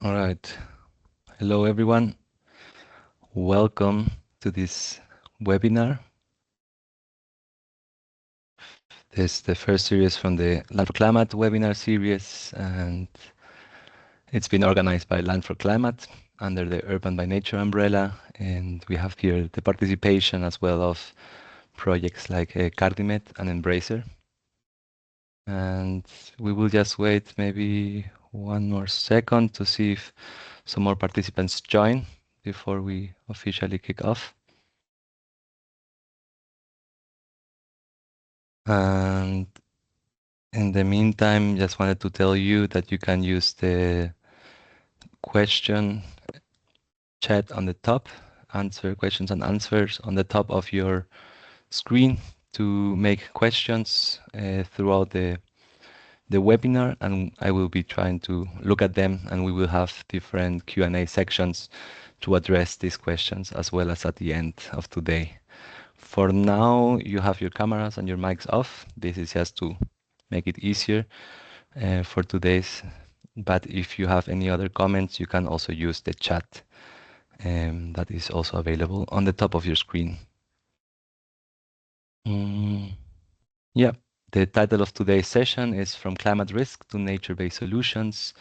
All right. Hello, everyone. Welcome to this webinar. This is the first series from the Land for Climate webinar series, and it's been organized by Land for Climate under the Urban by Nature umbrella. And we have here the participation as well of projects like CARDIMED and NBRACER. And we will just wait maybe one more second to see if some more participants join before we officially kick off. And in the meantime, just wanted to tell you that you can use the question chat on the top, answer questions and answers on the top of your screen to make questions throughout the webinar, and I will be trying to look at them, and we will have different Q&A sections to address these questions as well as at the end of today. For now, you have your cameras and your mics off. This is just to make it easier for today's. But if you have any other comments, you can also use the chat that is also available on the top of your screen. Yeah, the title of today's session is From Climate Risk to Nature-Based Solutions,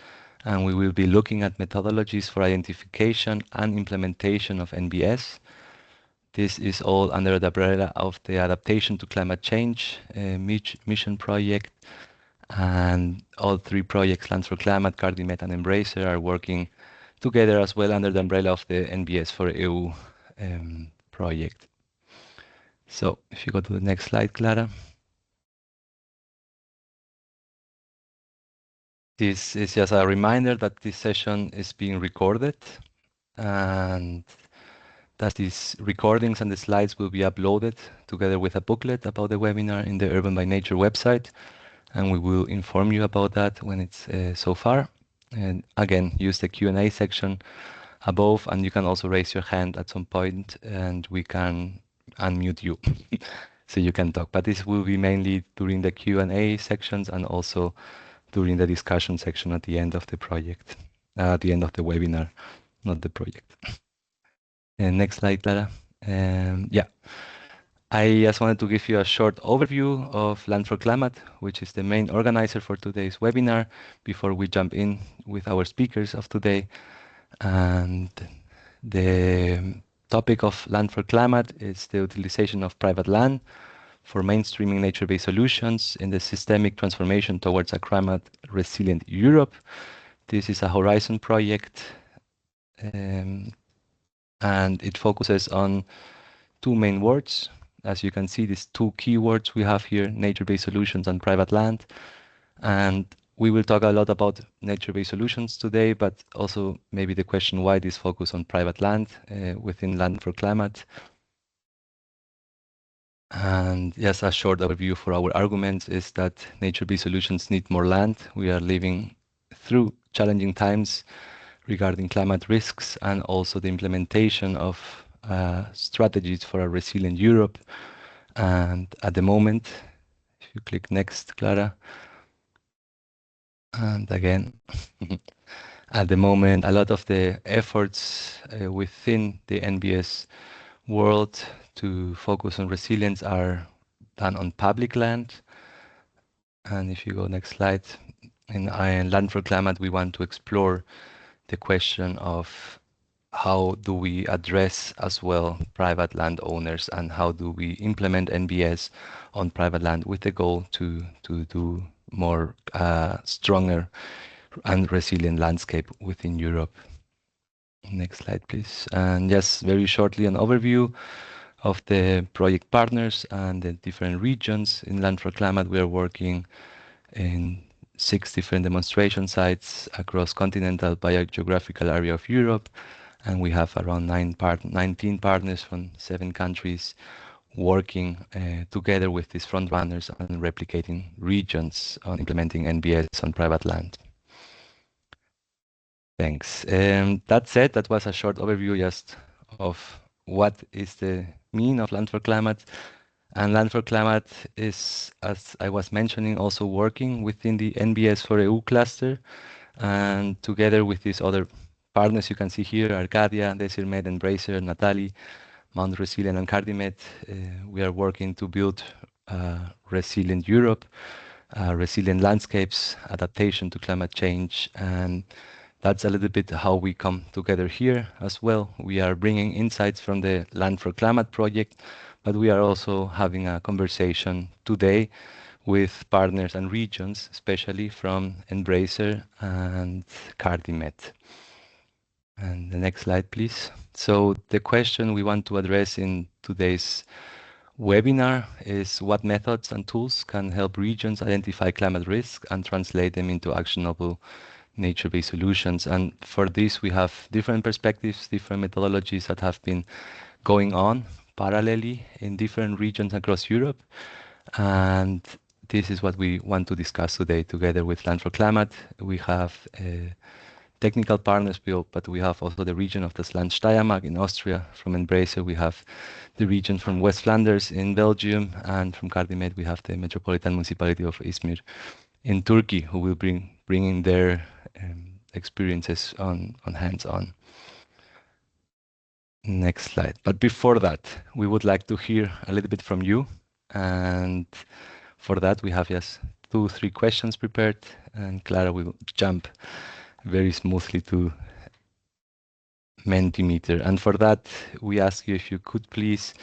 and we will be looking at methodologies for identification and implementation of NBS. This is all under the umbrella of the Adaptation to Climate Change mission project. And all three projects, Land for Climate, CARDIMED and NBRACER, are working together as well under the umbrella of the NBS for EU project. So if you go to the next slide, Clara. This is just a reminder that this session is being recorded, and that these recordings and the slides will be uploaded together with a booklet about the webinar in the Urban by Nature website, and we will inform you about that when it's so far. And again, use the Q&A section above, and you can also raise your hand at some point and we can unmute you so you can talk. But this will be mainly during the Q&A sections and also during the discussion section at the end of the project, at the end of the webinar, not the project. And next slide, Clara. Yeah. I just wanted to give you a short overview of Land for Climate, which is the main organizer for today's webinar, before we jump in with our speakers of today. And the topic of Land for Climate is the utilization of private land for mainstreaming nature-based solutions in the systemic transformation towards a climate-resilient Europe. This is a Horizon project, and it focuses on two main words. As you can see, these two keywords we have here, nature-based solutions and private land. And we will talk a lot about nature-based solutions today, but also maybe the question why this focus on private land within Land for Climate. And yes, a short overview for our arguments is that nature-based solutions need more land. We are living through challenging times regarding climate risks and also the implementation of strategies for a resilient Europe. And at the moment, if you click next, Clara, and again, at the moment, a lot of the efforts within the NBS world to focus on resilience are done on public land. And if you go next slide, in Land for Climate, we want to explore the question of how do we address as well private landowners and how do we implement NBS on private land with the goal to do more stronger and resilient landscape within Europe. Next slide, please. And just very shortly, an overview of the project partners and the different regions. In Land for Climate, we are working in 6 different demonstration sites across continental biogeographical area of Europe, and we have around 19 partners from 7 countries working together with these front runners and replicating regions on implementing NBS on private land. Thanks. That said, that was a short overview just of what is the mean of Land for Climate. And Land for Climate is, as I was mentioning, also working within the NBS for EU cluster. And together with these other partners you can see here, Arcadia, CARDIMED and NBRACER, Natali, Mount Resilient and CARDIMED, we are working to build resilient Europe, resilient landscapes, adaptation to climate change, and that's a little bit how we come together here as well. We are bringing insights from the Land for Climate project, but we are also having a conversation today with partners and regions, especially from NBRACER and CARDIMED. And the next slide, please. So the question we want to address in today's webinar is what methods and tools can help regions identify climate risk and translate them into actionable nature-based solutions. And for this, we have different perspectives, different methodologies that have been going on parallelly in different regions across Europe. And this is what we want to discuss today together with Land for Climate. We have technical partners built, but we have also the region of the Land Steiermark in Austria. From NBRACER, we have the region from West Flanders in Belgium, and from CARDIMED, we have the Metropolitan Municipality of İzmir in Turkey, who will bring in their experiences on hands-on. Next slide. But before that, we would like to hear a little bit from you. And for that, we have just 2-3 questions prepared, and Clara will jump very smoothly to Mentimeter. And for that, we ask you if you could please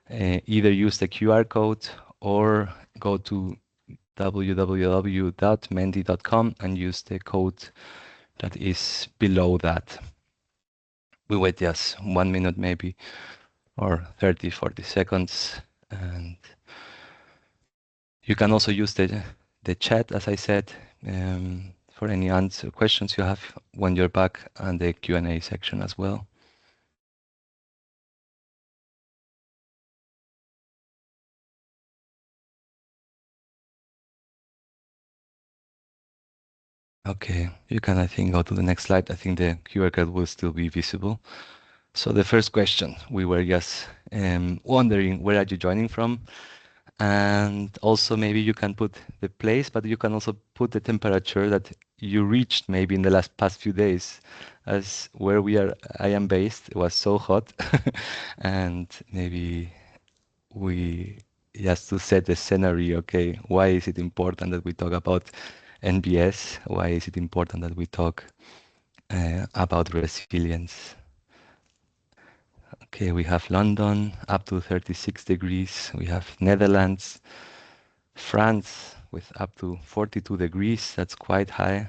either use the QR code or go to www.menti.com and use the code that is below that. We wait just 1 minute maybe, or 30-40 seconds. And you can also use the chat, as I said, for any questions you have when you're back, and the Q&A section as well. Okay, you can, I think, go to the next slide. I think the QR code will still be visible. So the first question, we were just wondering, where are you joining from? And also maybe you can put the place, but you can also put the temperature that you reached maybe in the past few days. As where I am based, it was so hot. And maybe we just to set the scenario, okay, why is it important that we talk about NBS? Why is it important that we talk about resilience? Okay, we have London up to 36 degrees. We have Netherlands, France with up to 42 degrees. That's quite high.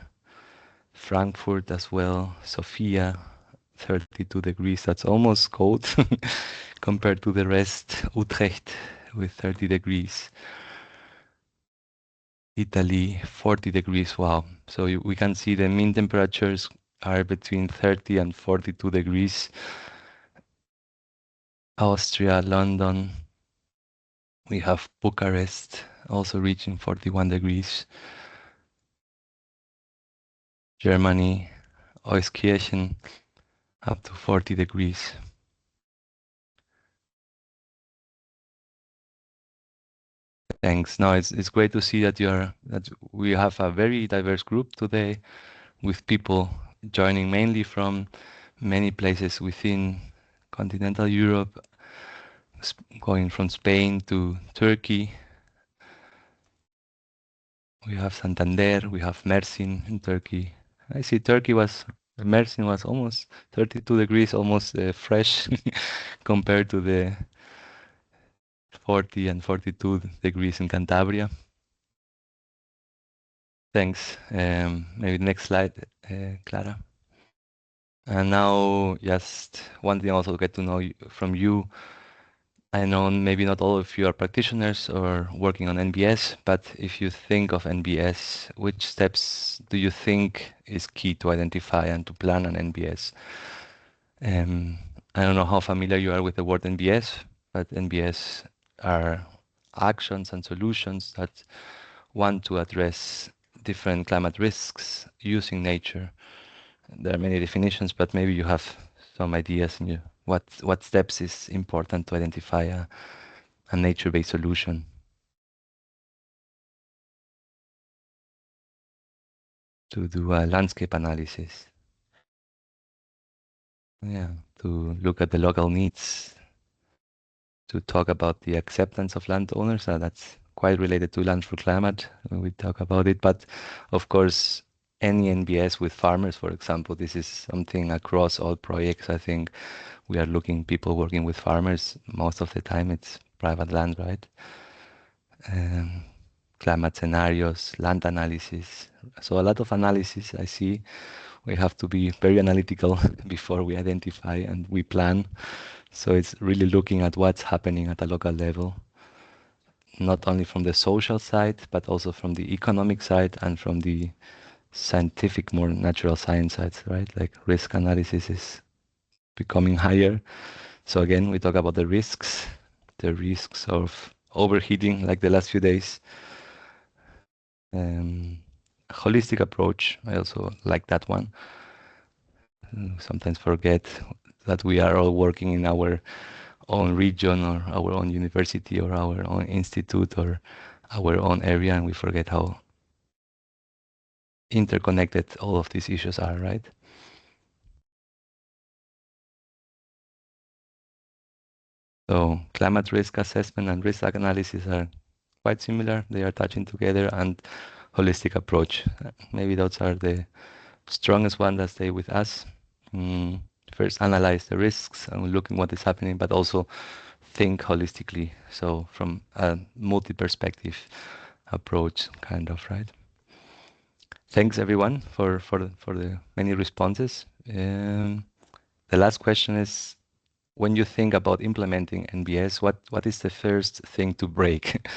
Frankfurt as well. Sofia, 32 degrees. That's almost cold compared to the rest. Utrecht with 30 degrees. Italy, 40 degrees. Wow. So we can see the mean temperatures are between 30 and 42 degrees. Austria, London. We have Bucharest also reaching 41 degrees. Germany, Euskirchen, up to 40 degrees. Thanks. No, it's great to see that we have a very diverse group today, with people joining mainly from many places within continental Europe, going from Spain to Turkey. We have Santander, we have Mersin in Turkey. I see Mersin was almost 32 degrees, almost fresh compared to the 40 and 42 degrees in Cantabria. Thanks. Maybe next slide, Clara. And now just one thing also to get to know from you. I know maybe not all of you are practitioners or working on NBS, but if you think of NBS, which steps do you think is key to identify and to plan an NBS? I don't know how familiar you are with the word NBS, but NBS are actions and solutions that want to address different climate risks using nature. There are many definitions, but maybe you have some ideas in what steps is important to identify a nature-based solution. to do a landscape analysis. Yeah, to look at the local needs, to talk about the acceptance of landowners. That's quite related to Land for Climate when we talk about it. But of course, any NBS with farmers, for example, this is something across all projects. I think we are looking people working with farmers. Most of the time it's private land, right? Climate scenarios, land analysis. So a lot of analysis I see. We have to be very analytical before we identify and we plan. So it's really looking at what's happening at a local level, not only from the social side, but also from the economic side and from the scientific, more natural science sides, right? Like risk analysis is becoming higher. So again, we talk about the risks of overheating, like the last few days. Holistic approach, I also like that one. Sometimes forget that we are all working in our own region or our own university or our own institute or our own area, and we forget how interconnected all of these issues are, right? So climate risk assessment and risk analysis are quite similar. They are touching together, and holistic approach. Maybe those are the strongest ones that stay with us. First, analyze the risks and looking what is happening, but also think holistically. So from a multi-perspective approach, kind of, right? Thanks everyone for the many responses. The last question is, when you think about implementing NBS, what is the first thing to break?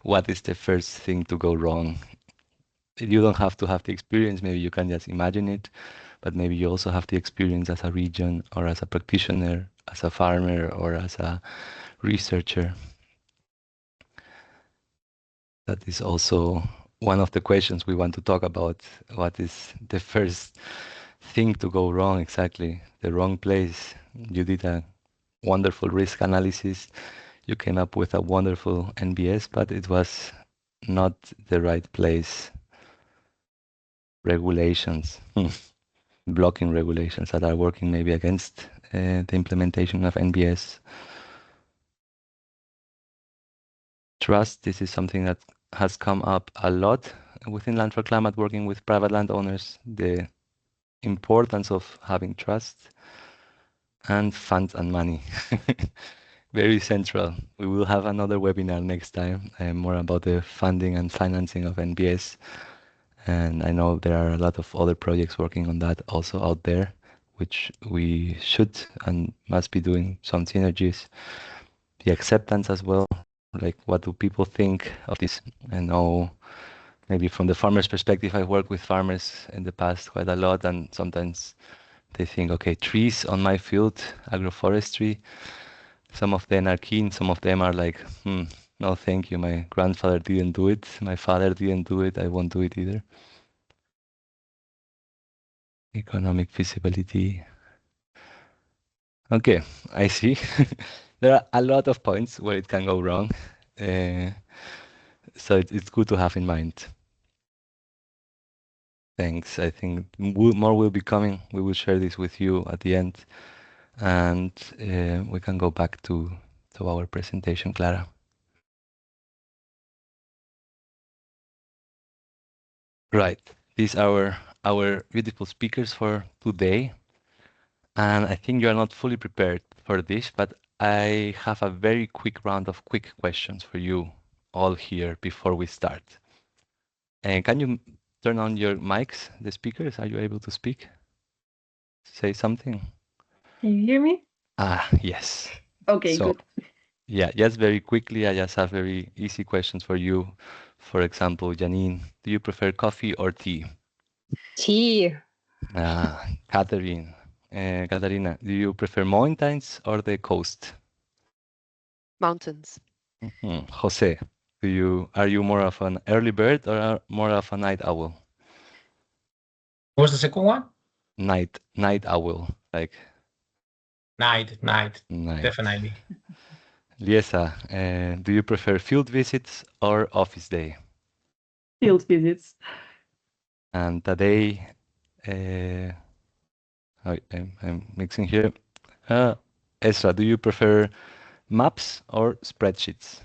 What is the first thing to go wrong? You don't have to have the experience, maybe you can just imagine it, but maybe you also have the experience as a region or as a practitioner, as a farmer or as a researcher. That is also one of the questions we want to talk about. What is the first thing to go wrong? Exactly, the wrong place. You did a wonderful risk analysis. You came up with a wonderful NBS, but it was not the right place. Regulations, blocking regulations that are working maybe against the implementation of NBS. Trust, this is something that has come up a lot within Land for Climate, working with private landowners, the importance of having trust, and funds and money. Very central. We will have another webinar next time, more about the funding and financing of NBS. And I know there are a lot of other projects working on that also out there, which we should and must be doing some synergies. The acceptance as well, like what do people think of this? I know maybe from the farmer's perspective, I worked with farmers in the past quite a lot, and sometimes they think, okay, trees on my field, agroforestry, some of them are keen, some of them are like, no, thank you. My grandfather didn't do it. My father didn't do it. I won't do it either. Economic feasibility. Okay, I see. There are a lot of points where it can go wrong. So it's good to have in mind. Thanks. I think more will be coming. We will share this with you at the end. And we can go back to our presentation, Clara. Right. These are our beautiful speakers for today. And I think you are not fully prepared for this, but I have a very quick round of quick questions for you all here before we start. And can you turn on your mics, the speakers? Are you able to speak? Say something. Can you hear me? Yes. Okay, good. Yeah, just very quickly, I just have very easy questions for you. For example, Janine, do you prefer coffee or tea? Tea. Catherine, Katarina, do you prefer mountains or the coast? Mountains. Jose, are you more of an early bird or more of a night owl? What's the second one? Night owl, like Night, definitely. Liesa, do you prefer field visits or office day? Field visits. And today, I'm mixing here. Esra, do you prefer maps or spreadsheets?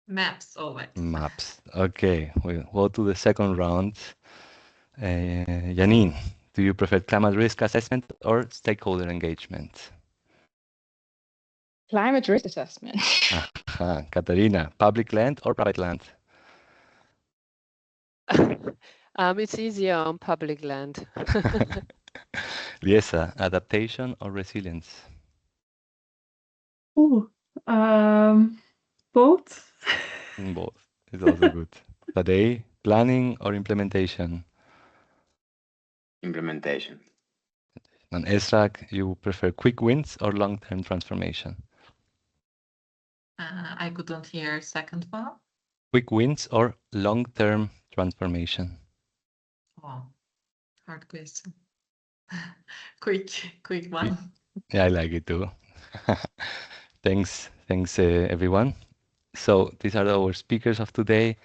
Maps always. Maps. Okay, we'll go to the second round. Janine, do you prefer climate risk assessment or stakeholder engagement? Climate risk assessment. Katarina, public land or private land? It's easier on public land. Liesa, adaptation or resilience? Ooh, both. Both is also good. Today, planning or implementation? Implementation. And Esra, you prefer quick wins or long-term transformation? I couldn't hear second one. Quick wins or long-term transformation? Oh, hard question. quick one. Yeah, I like it too. Thanks, everyone. So these are our speakers of today.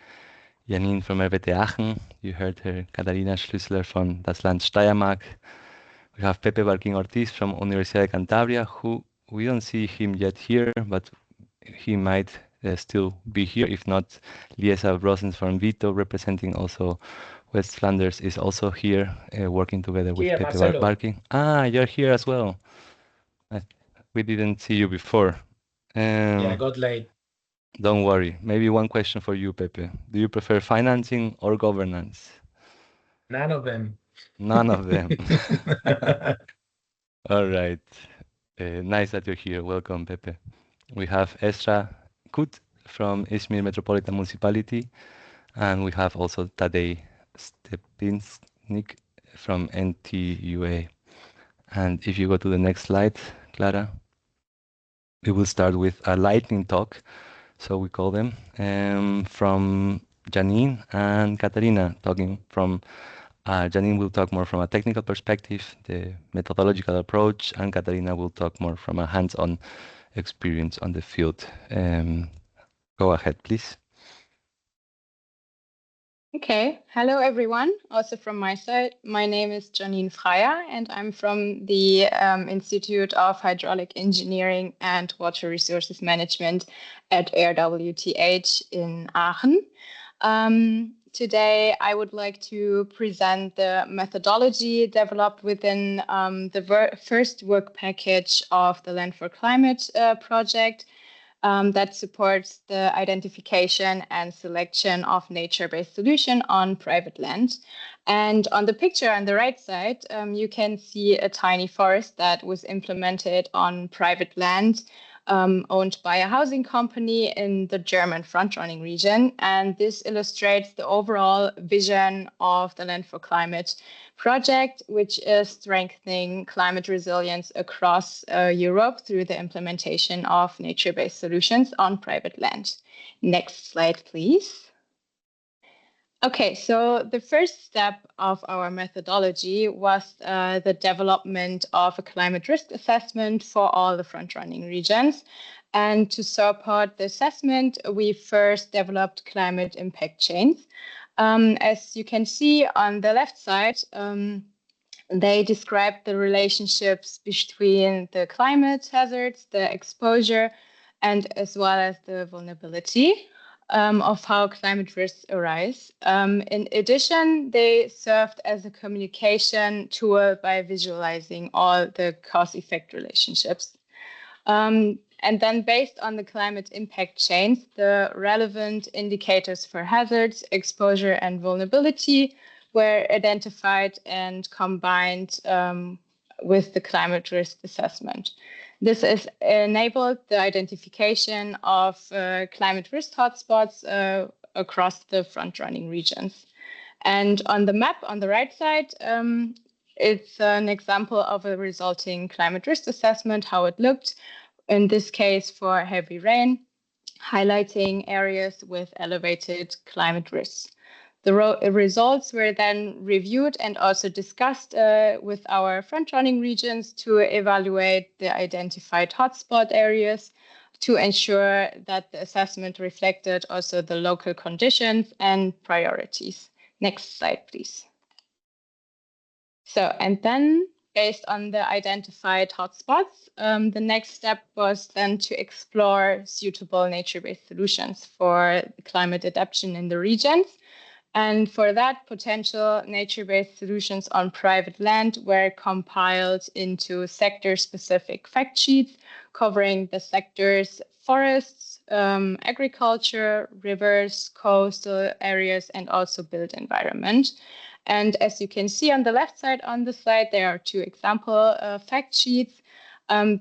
Janine from RWTH Aachen. You heard her, Katharina Schlüssler from das Land Steiermark. We have Pepe Barquín Ortiz from Universidad de Cantabria, who we don't see him yet here, but he might still be here. If not, Liesa Brosens from Vito, representing also West Flanders, is also here, working together with Here, Pepe Marcelo. Barquín. You're here as well. We didn't see you before. Yeah, I got late. Don't worry. Maybe one question for you, Pepe. Do you prefer financing or governance? None of them. None of them. All right. Nice that you're here. Welcome, Pepe. We have Esra Kut from İzmir Metropolitan Municipality, and we have also Tadej Stepinsnik from NTUA. And if you go to the next slide, Clara, we will start with a lightning talk, so we call them, from Janine and Katarina, talking from Janine will talk more from a technical perspective, the methodological approach, and Katarina will talk more from a hands-on experience on the field. Go ahead, please. Okay, hello everyone. Also from my side, my name is Janine Freyer and I'm from the Institute of Hydraulic Engineering and Water Resources Management at RWTH in Aachen. Today, I would like to present the methodology developed within the first work package of the Land for Climate project that supports the identification and selection of nature-based solution on private land. And on the picture on the right side, you can see a tiny forest that was implemented on private land owned by a housing company in the German front-running region. And this illustrates the overall vision of the Land for Climate project, which is strengthening climate resilience across Europe through the implementation of nature-based solutions on private land. Next slide, please. Okay, so the first step of our methodology was the development of a climate risk assessment for all the front-running regions. And to support the assessment, we first developed climate impact chains. As you can see on the left side, they describe the relationships between the climate hazards, the exposure, and as well as the vulnerability of how climate risks arise. In addition, they served as a communication tool by visualizing all the cause-effect relationships. And then based on the climate impact chains, the relevant indicators for hazards, exposure, and vulnerability were identified and combined with the climate risk assessment. This has enabled the identification of climate risk hotspots across the front-running regions. And on the map on the right side, it's an example of a resulting climate risk assessment, how it looked, in this case for heavy rain, highlighting areas with elevated climate risks. The results were then reviewed and also discussed with our front-running regions to evaluate the identified hotspot areas to ensure that the assessment reflected also the local conditions and priorities. Next slide, please. So, and then based on the identified hotspots, the next step was then to explore suitable nature-based solutions for climate adaptation in the regions. And for that, potential nature-based solutions on private land were compiled into sector-specific fact sheets covering the sectors forests, agriculture, rivers, coastal areas, and also built environment. And as you can see on the left side on the slide, there are two example fact sheets.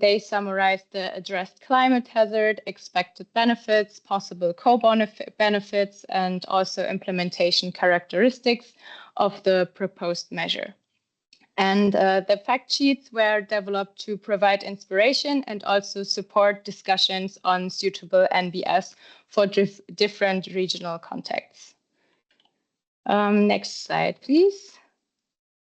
They summarize the addressed climate hazard, expected benefits, possible co-benefits, and also implementation characteristics of the proposed measure. And the fact sheets were developed to provide inspiration and also support discussions on suitable NBS for different regional contexts. Next slide, please.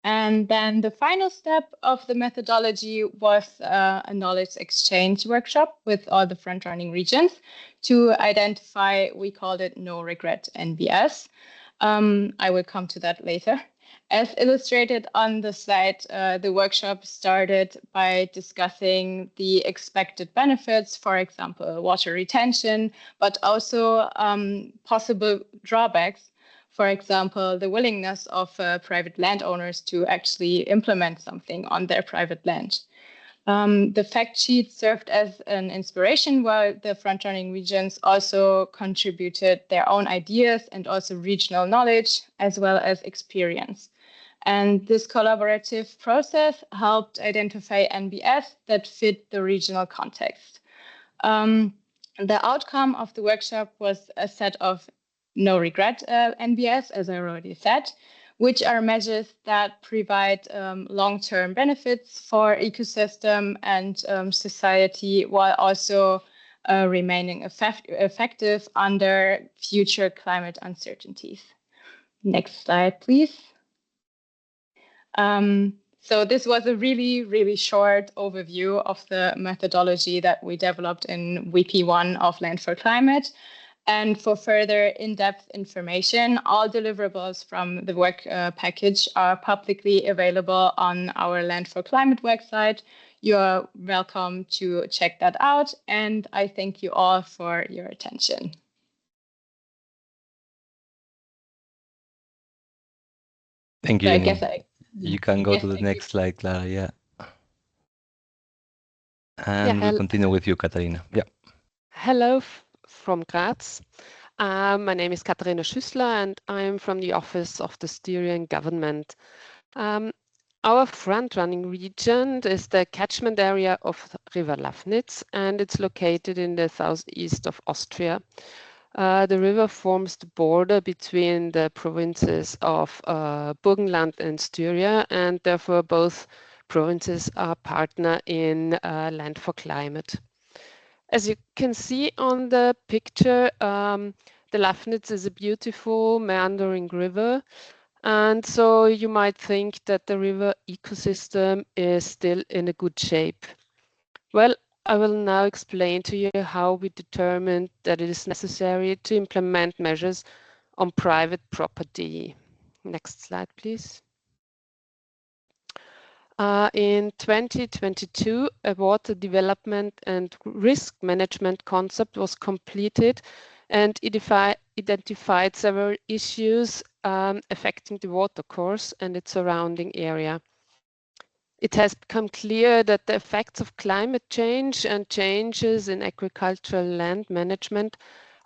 And then the final step of the methodology was a knowledge exchange workshop with all the front-running regions to identify, we called it no regret NBS. I will come to that later. As illustrated on the slide, the workshop started by discussing the expected benefits, for example, water retention, but also possible drawbacks. For example, the willingness of private landowners to actually implement something on their private land. The fact sheet served as an inspiration while the front-running regions also contributed their own ideas and also regional knowledge as well as experience. And this collaborative process helped identify NBS that fit the regional context. The outcome of the workshop was a set of no regret NBS, as I already said, which are measures that provide long-term benefits for ecosystem and society while also remaining effective under future climate uncertainties. Next slide, please. So this was a really, really short overview of the methodology that we developed in WP1 of Land for Climate. And for further in-depth information, all deliverables from the work package are publicly available on our Land for Climate website. You're welcome to check that out. And I thank you all for your attention. Thank you, So I Janine. guess You can go Yes, to the thank next slide, Clara. Yeah. Yeah, And we'll continue with you, Katharina. Yeah. Hello from Graz. My name is Katharina Schüssler and I'm from the Office of the Styrian Government. Our front-running region is the catchment area of River Lafnitz and it's located in the southeast of Austria. The river forms the border between the provinces of Burgenland and Styria, and therefore both provinces are partner in Land for Climate. As you can see on the picture, the Lafnitz is a beautiful meandering river, and so you might think that the river ecosystem is still in a good shape. Well, I will now explain to you how we determined that it is necessary to implement measures on private property. Next slide, please. In 2022, a water development and risk management concept was completed and it identified several issues affecting the watercourse and its surrounding area. It has become clear that the effects of climate change and changes in agricultural land management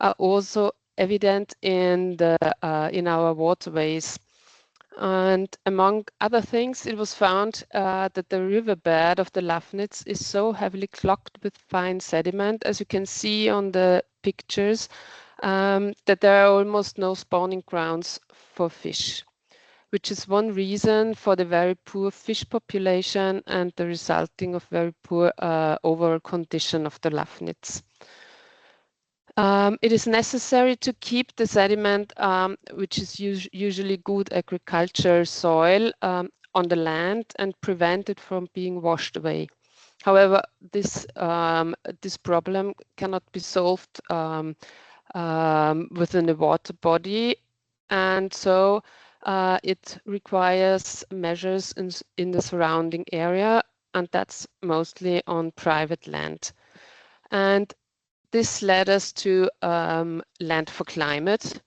are also evident in our waterways. And among other things, it was found that the riverbed of the Lafnitz is so heavily clogged with fine sediment, as you can see on the pictures, that there are almost no spawning grounds for fish, which is one reason for the very poor fish population and the resulting of very poor overall condition of the Lafnitz. It is necessary to keep the sediment, which is usually good agricultural soil, on the land and prevent it from being washed away. However, this problem cannot be solved within the water body, and so it requires measures in the surrounding area, and that's mostly on private land. And this led us to Land for Climate.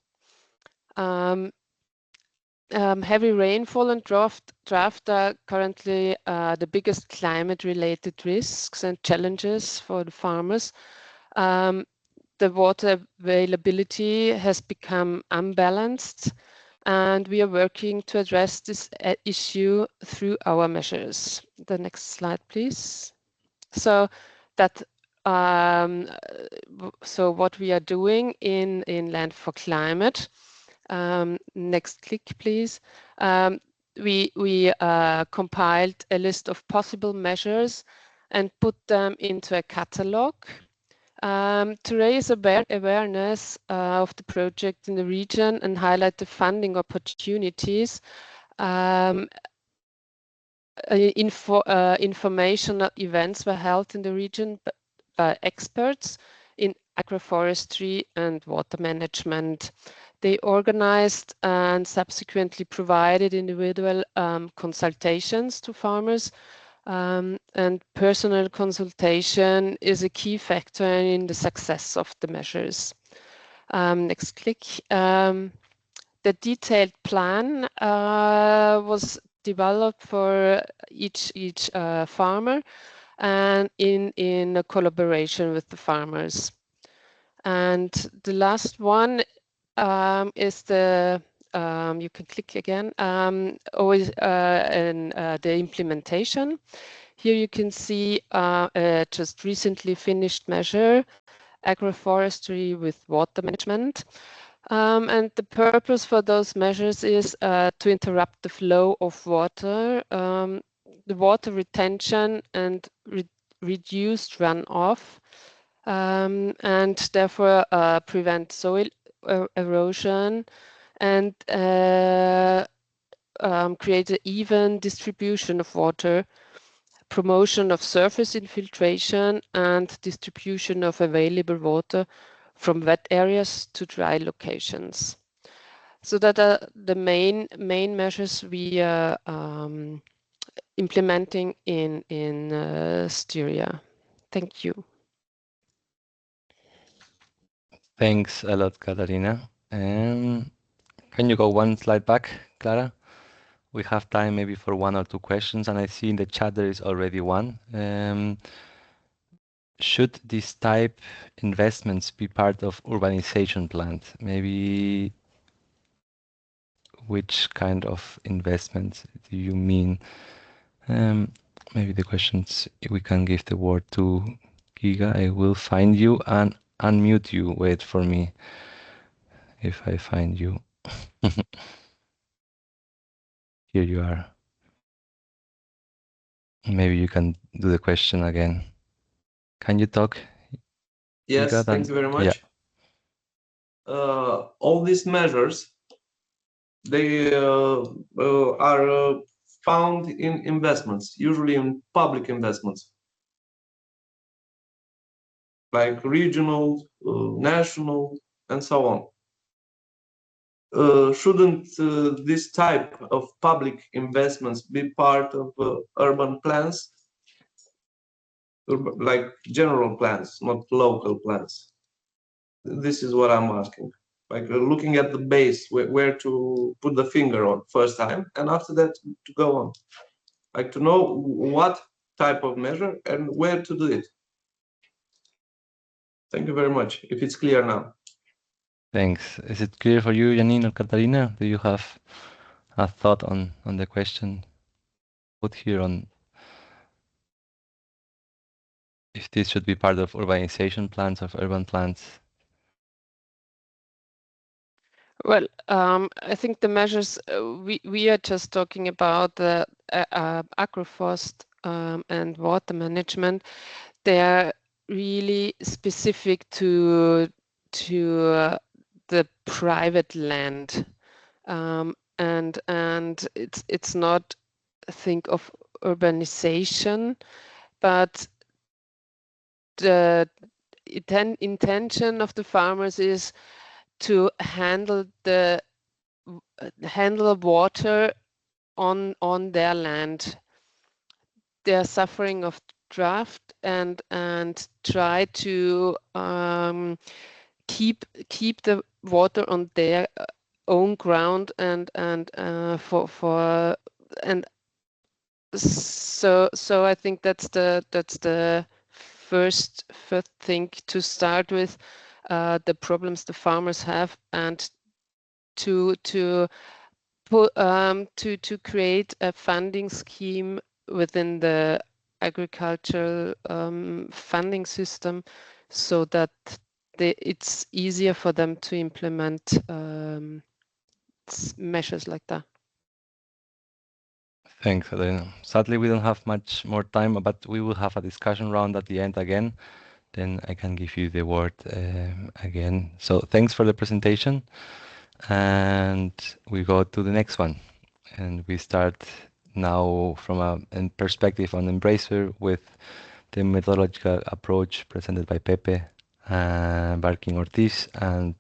Heavy rainfall and drought are currently the biggest climate-related risks and challenges for the farmers. The water availability has become unbalanced, and we are working to address this issue through our measures. The next slide, please. So that so what we are doing in Land for Climate. Next click, please. We compiled a list of possible measures and put them into a catalog to raise awareness of the project in the region and highlight the funding opportunities. Informational events were held in the region by experts in agroforestry and water management. They organized and subsequently provided individual consultations to farmers, and personal consultation is a key factor in the success of the measures. Next click. The detailed plan was developed for each farmer and in a collaboration with the farmers. And the last one is the you can click again the implementation. Here you can see just recently finished measure, agroforestry with water management. And the purpose for those measures is to interrupt the flow of water, the water retention and reduced runoff, and therefore prevent soil erosion and create an even distribution of water, promotion of surface infiltration and distribution of available water from wet areas to dry locations. So that are the main measures we are implementing in Styria. Thank you. Thanks a lot, Katarina. Can you go one slide back, Clara? We have time maybe for one or two questions, and I see in the chat there is already one. Should this type investments be part of urbanization plans? Maybe which kind of investments do you mean? Maybe the questions, we can give the word to Giga. I will find you and unmute you. Wait for me if I find you. Here you are. Maybe you can do the question again. Can you talk? Yes, Giga, thank you very much. Yeah. All these measures, they are found in investments, usually in public investments, like regional, national, and so on. Shouldn't this type of public investments be part of urban plans? Like general plans, not local plans. This is what I'm asking. Like looking at the base, where to put the finger on first time, and after that to go on. Like to know what type of measure and where to do it. Thank you very much. If it's clear now. Thanks. Is it clear for you, Janine or Katarina? Do you have a thought on the question put here on if this should be part of urbanization plans, of urban plans? Well, I think the measures we are just talking about the agroforest and water management. They are really specific to the private land, and it's not think of urbanization, but the intention of the farmers is to handle the handle water on their land. They are suffering of drought and try to keep the water on their own ground and so I think that's the first thing to start with, the problems the farmers have, and to create a funding scheme within the agricultural funding system, so that it's easier for them to implement measures like that. Thanks, Elena. Sadly, we don't have much more time, but we will have a discussion round at the end again. Then I can give you the word again. So thanks for the presentation. And we go to the next one. And we start now from a perspective on NBRACER with the methodological approach presented by Pepe Barking Ortiz, and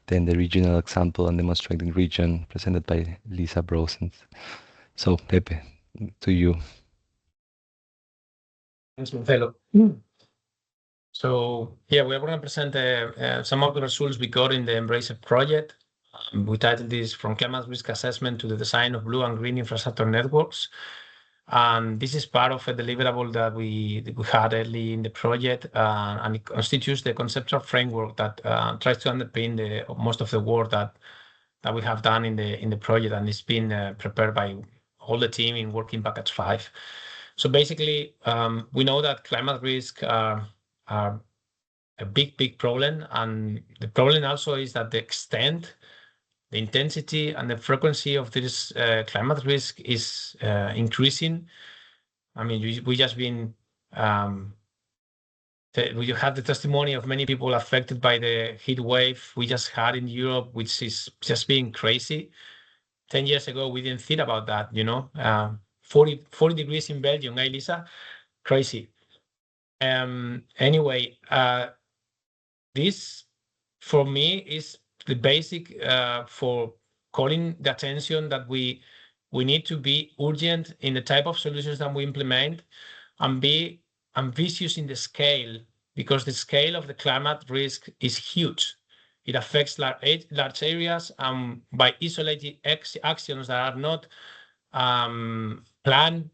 then the regional example and demonstrating region presented by Lisa Brosens. So Pepe, to you. Thanks, Marcelo. So yeah, we are going to present some of the results we got in the NBRACER project. We titled this From Climate Risk Assessment to the Design of Blue and Green Infrastructure Networks. And this is part of a deliverable that we had early in the project, and it constitutes the conceptual framework that tries to underpin most of the work that we have done in the project, and it's been prepared by all the team in Working Package 5. So basically, we know that climate risks are a big problem, and the problem also is that the extent, the intensity, and the frequency of this climate risk is increasing. I mean, we just been we have the testimony of many people affected by the heat wave we just had in Europe, which is just being crazy. 10 years ago, we didn't think about that, you know. 40 degrees in Belgium, eh, Lisa? Crazy. Anyway, this for me is the basic for calling the attention that we need to be urgent in the type of solutions that we implement, and be ambitious in the scale, because the scale of the climate risk is huge. It affects large areas, and by isolated actions that are not planned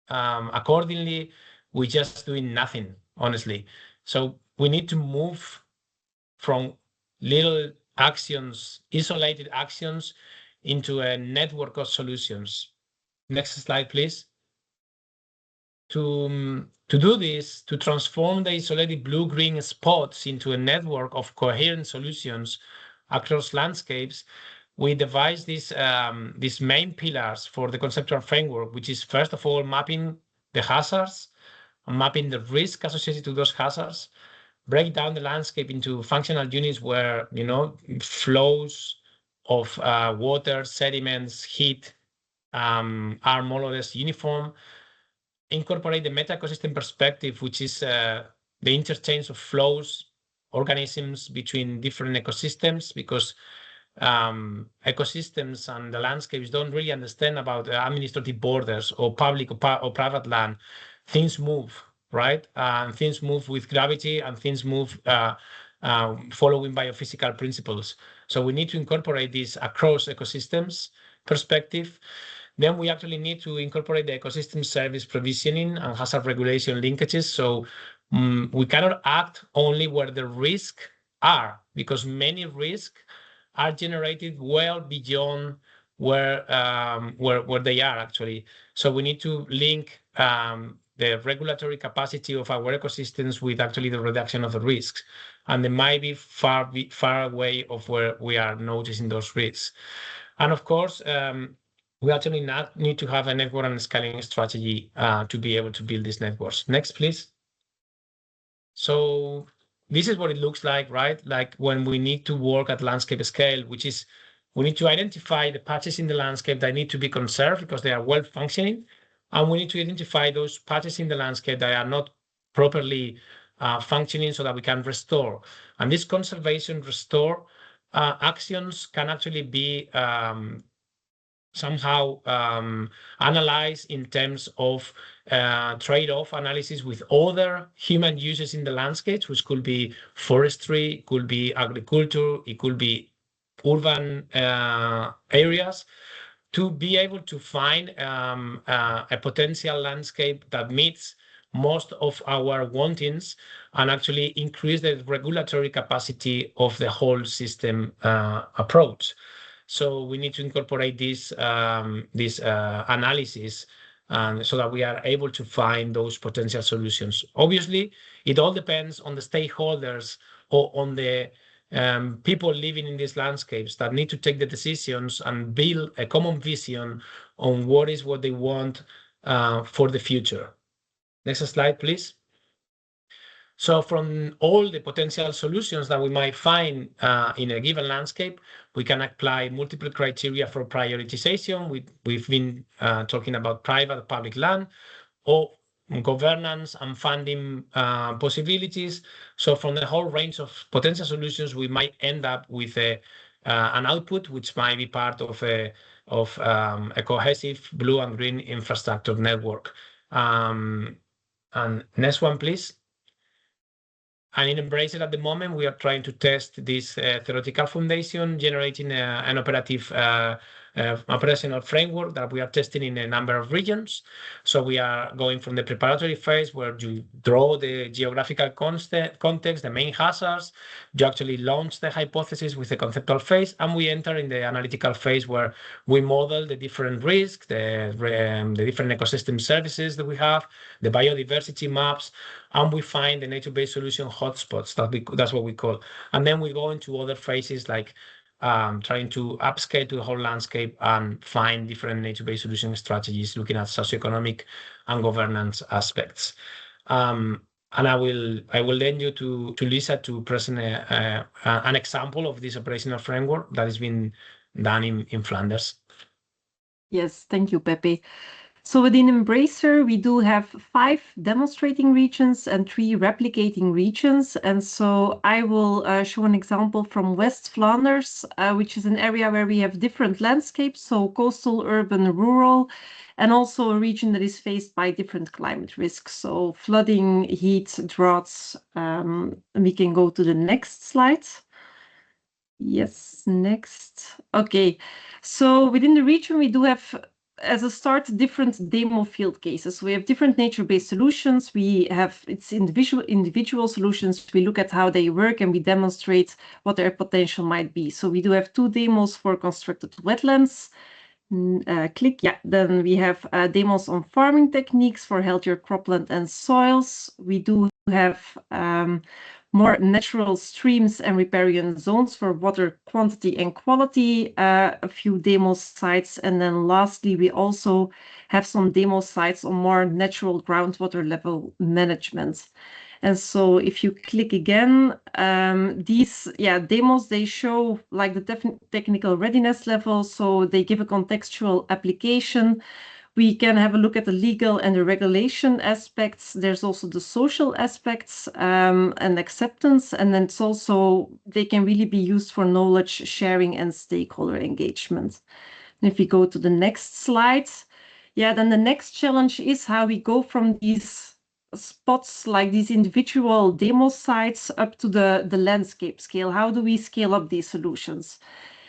accordingly, we're just doing nothing, honestly. So we need to move from little actions, isolated actions, into a network of solutions. Next slide, please. To do this, to transform the isolated blue-green spots into a network of coherent solutions across landscapes, we devised these main pillars for the conceptual framework, which is, first of all, mapping the hazards and mapping the risk associated to those hazards, break down the landscape into functional units where, you know, flows of water, sediments, heat are more or less uniform, incorporate the meta-ecosystem perspective, which is the interchange of flows, organisms between different ecosystems, because ecosystems and the landscapes don't really understand about administrative borders or public or private land. Things move, right? Things move with gravity, and things move following biophysical principles. So we need to incorporate this across ecosystems perspective. Then we actually need to incorporate the ecosystem service provisioning and hazard regulation linkages. So we cannot act only where the risks are, because many risks are generated well beyond where they are actually. So we need to link the regulatory capacity of our ecosystems with actually the reduction of the risks, and they might be far away of where we are noticing those risks. And of course, we actually need to have a network and scaling strategy to be able to build these networks. Next, please. So this is what it looks like, right? Like when we need to work at landscape scale, which is we need to identify the patches in the landscape that need to be conserved because they are well functioning. And we need to identify those patches in the landscape that are not properly functioning so that we can restore. And this conservation restore actions can actually be somehow analyzed in terms of trade-off analysis with other human uses in the landscapes, which could be forestry, could be agriculture, it could be urban areas, to be able to find a potential landscape that meets most of our wantings and actually increase the regulatory capacity of the whole system approach. So we need to incorporate this analysis so that we are able to find those potential solutions. Obviously, it all depends on the stakeholders or on the people living in these landscapes that need to take the decisions and build a common vision on what they want for the future. Next slide, please. So from all the potential solutions that we might find in a given landscape, we can apply multiple criteria for prioritization. We've been talking about private public land, or governance and funding possibilities. So from the whole range of potential solutions, we might end up with an output which might be part of a cohesive blue and green infrastructure network. And next one, please. And in NBRACER at the moment, we are trying to test this theoretical foundation, generating an operational framework that we are testing in a number of regions. So we are going from the preparatory phase, where you draw the geographical context, the main hazards, you actually launch the hypothesis with the conceptual phase, and we enter in the analytical phase, where we model the different risks, the different ecosystem services that we have, the biodiversity maps, and we find the nature-based solution hotspots. That's what we call. And then we go into other phases, like trying to upscale to the whole landscape and find different nature-based solution strategies, looking at socioeconomic and governance aspects. And I will lend you to Lisa to present an example of this operational framework that has been done in Flanders. Yes, thank you, Pepe. So within NBRACER, we do have 5 demonstrating regions and 3 replicating regions. And so I will show an example from West Flanders, which is an area where we have different landscapes, so coastal, urban, rural, and also a region that is faced by different climate risks, so flooding, heat, droughts. We can go to the next slide. Yes, next. Okay, so within the region, we do have, as a start, different demo field cases. We have different nature-based solutions. We have individual solutions. We look at how they work and we demonstrate what their potential might be. So we do have 2 demos for constructed wetlands. Click, yeah. Then we have demos on farming techniques for healthier cropland and soils. We do have more natural streams and riparian zones for water quantity and quality, a few demo sites. And then lastly, we also have some demo sites on more natural groundwater level management. And so if you click again, these demos, they show like the technical readiness level. So they give a contextual application. We can have a look at the legal and the regulation aspects. There's also the social aspects and acceptance. And then it's also, they can really be used for knowledge sharing and stakeholder engagement. And if we go to the next slide, then the next challenge is how we go from these spots, like these individual demo sites, up to the landscape scale. How do we scale up these solutions?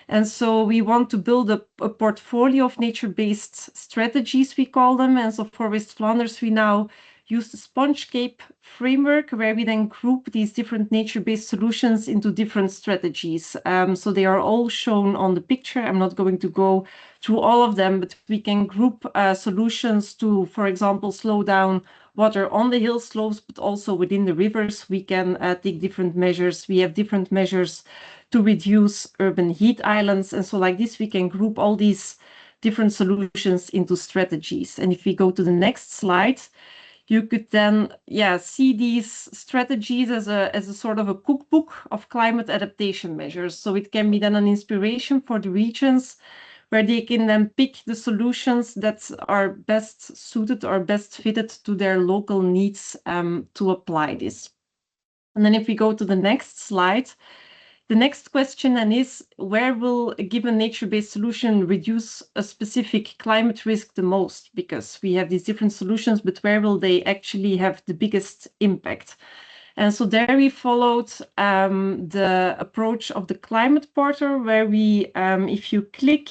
And so we want to build a portfolio of nature-based strategies, we call them. And so for West Flanders, we now use the SpongeCape framework, where we then group these different nature-based solutions into different strategies. So they are all shown on the picture. I'm not going to go through all of them, but we can group solutions to, for example, slow down water on the hill slopes, but also within the rivers. We can take different measures. We have different measures to reduce urban heat islands. And so like this, we can group all these different solutions into strategies. And if we go to the next slide, you could then see these strategies as a sort of a cookbook of climate adaptation measures. So it can be then an inspiration for the regions, where they can then pick the solutions that are best suited or best fitted to their local needs to apply this. And then if we go to the next slide, The next question then is, where will a given nature-based solution reduce a specific climate risk the most? Because we have these different solutions, but where will they actually have the biggest impact? And so there we followed the approach of the climate portal, where we, if you click,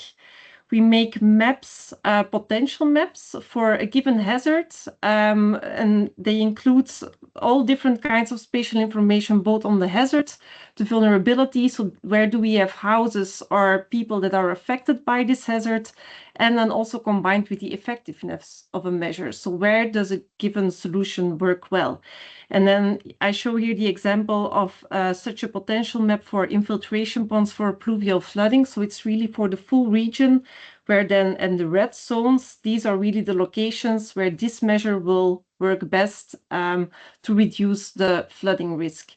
we make maps, potential maps for a given hazard, and they include all different kinds of spatial information, both on the hazard, the vulnerability, so where do we have houses or people that are affected by this hazard, and then also combined with the effectiveness of a measure. So where does a given solution work well? And then I show here the example of such a potential map for infiltration ponds for pluvial flooding. So it's really for the full region, where then in the red zones, these are really the locations where this measure will work best to reduce the flooding risk.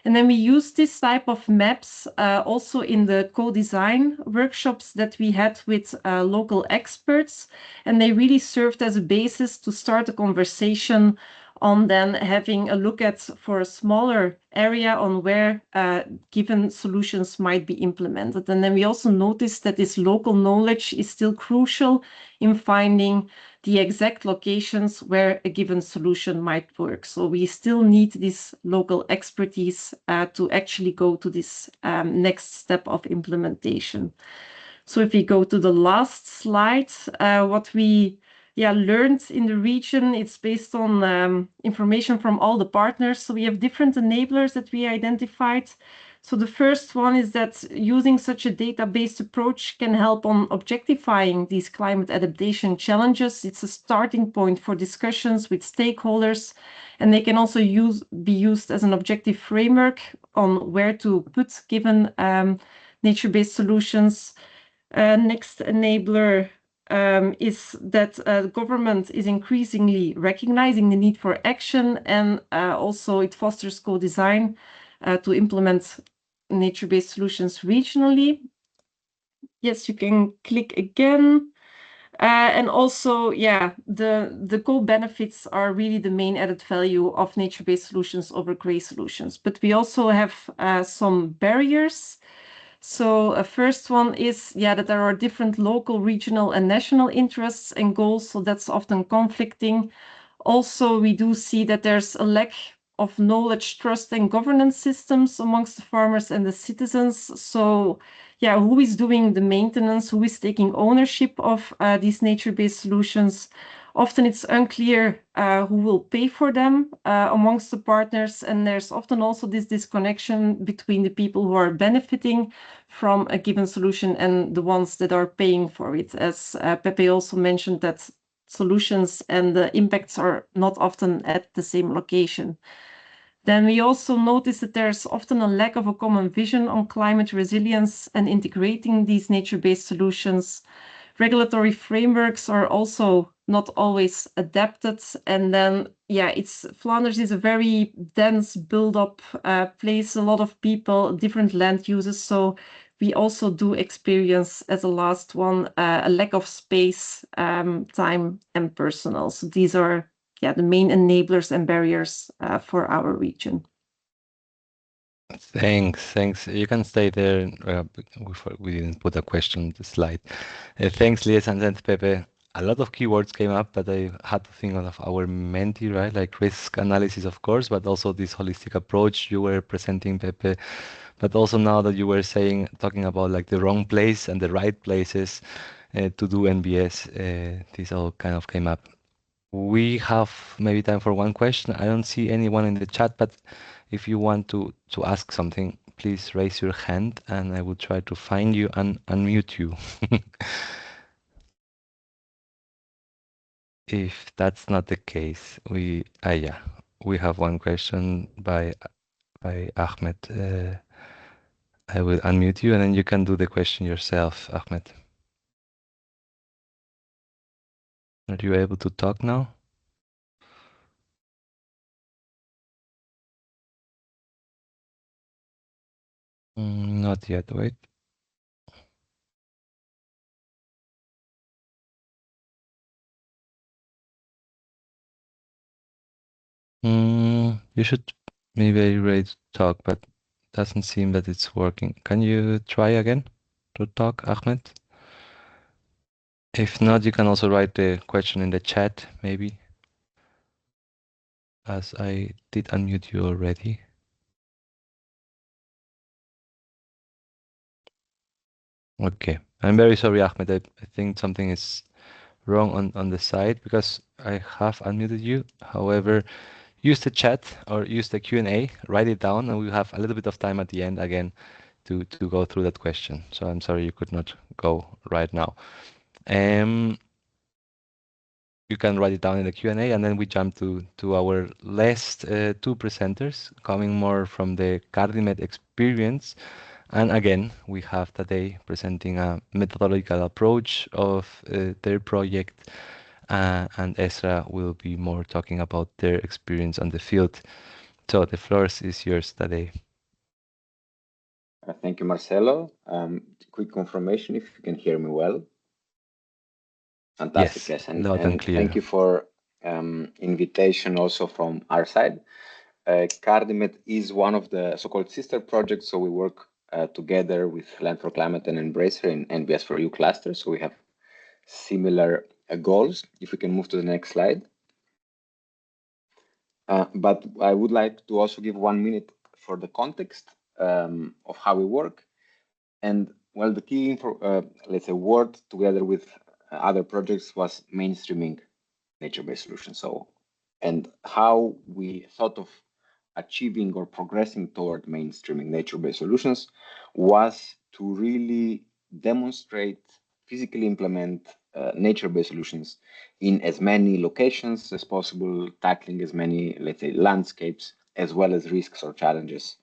And then we use this type of maps also in the co-design workshops that we had with local experts. And they really served as a basis to start a conversation on then having a look at for a smaller area on where given solutions might be implemented. And then we also noticed that this local knowledge is still crucial in finding the exact locations where a given solution might work. So we still need this local expertise to actually go to this next step of implementation. So if we go to the last slide, what we learned in the region, it's based on information from all the partners. So we have different enablers that we identified. So the first one is that using such a data-based approach can help on objectifying these climate adaptation challenges. It's a starting point for discussions with stakeholders, and they can also be used as an objective framework on where to put given nature-based solutions. Next enabler is that the government is increasingly recognizing the need for action, and also it fosters co-design to implement nature-based solutions regionally. Yes, you can click again. And also, the co-benefits are really the main added value of nature-based solutions over gray solutions. But we also have some barriers. So a first one is that there are different local, regional, and national interests and goals. So that's often conflicting. Also, we do see that there's a lack of knowledge, trust, and governance systems amongst the farmers and the citizens. So who is doing the maintenance? Who is taking ownership of these nature-based solutions? Often it's unclear who will pay for them amongst the partners, and there's often also this disconnection between the people who are benefiting from a given solution and the ones that are paying for it. As Pepe also mentioned, that solutions and the impacts are not often at the same location. Then we also notice that there's often a lack of a common vision on climate resilience and integrating these nature-based solutions. Regulatory frameworks are also not always adapted. And then, Flanders is a very dense build-up place, a lot of people, different land uses. So we also do experience, as a last one, a lack of space, time, and personnel. So these are the main enablers and barriers for our region. Thanks. You can stay there. We didn't put a question on the slide. Thanks, Lies, and thanks, Pepe. A lot of keywords came up, but I had to think of our mentee, right? Like risk analysis, of course, but also this holistic approach you were presenting, Pepe. But also now that you were talking about like the wrong place and the right places to do NBS, this all kind of came up. We have maybe time for one question. I don't see anyone in the chat, but if you want to ask something, please raise your hand and I will try to find you and unmute you. If that's not the case, we have one question by Ahmed. I will unmute you and then you can do the question yourself, Ahmed. Are you able to talk now? Not yet, wait. You should maybe be ready to talk, but Doesn't seem that it's working. Can you try again to talk, Ahmed? If not, you can also write the question in the chat, maybe, as I did unmute you already. Okay, I'm very sorry, Ahmed. I think something is wrong on the side because I have unmuted you. However, use the chat or use the Q&A, write it down, and we'll have a little bit of time at the end again to go through that question. So I'm sorry you could not go right now. You can write it down in the Q&A, and then we jump to our last two presenters, coming more from the CARDIMED experience. And again, we have today presenting a methodological approach of their project, and Ezra will be more talking about their experience on the field. So the floor is yours today. Thank you, Marcelo. Quick confirmation if you can hear me well. Fantastic, Yes, and loud and clear. thank you for invitation also from our side. CARDIMED is one of the so-called sister projects, so we work together with Land for Climate and NBRACER in NBS4U cluster, so we have similar goals. If we can move to the next slide. But I would like to also give 1 minute for the context of how we work. And well, the key let's say word together with other projects was mainstreaming nature-based solutions. So, and how we thought of achieving or progressing toward mainstreaming nature-based solutions was to really demonstrate, physically implement nature-based solutions in as many locations as possible, tackling as many, let's say, landscapes, as well as risks or challenges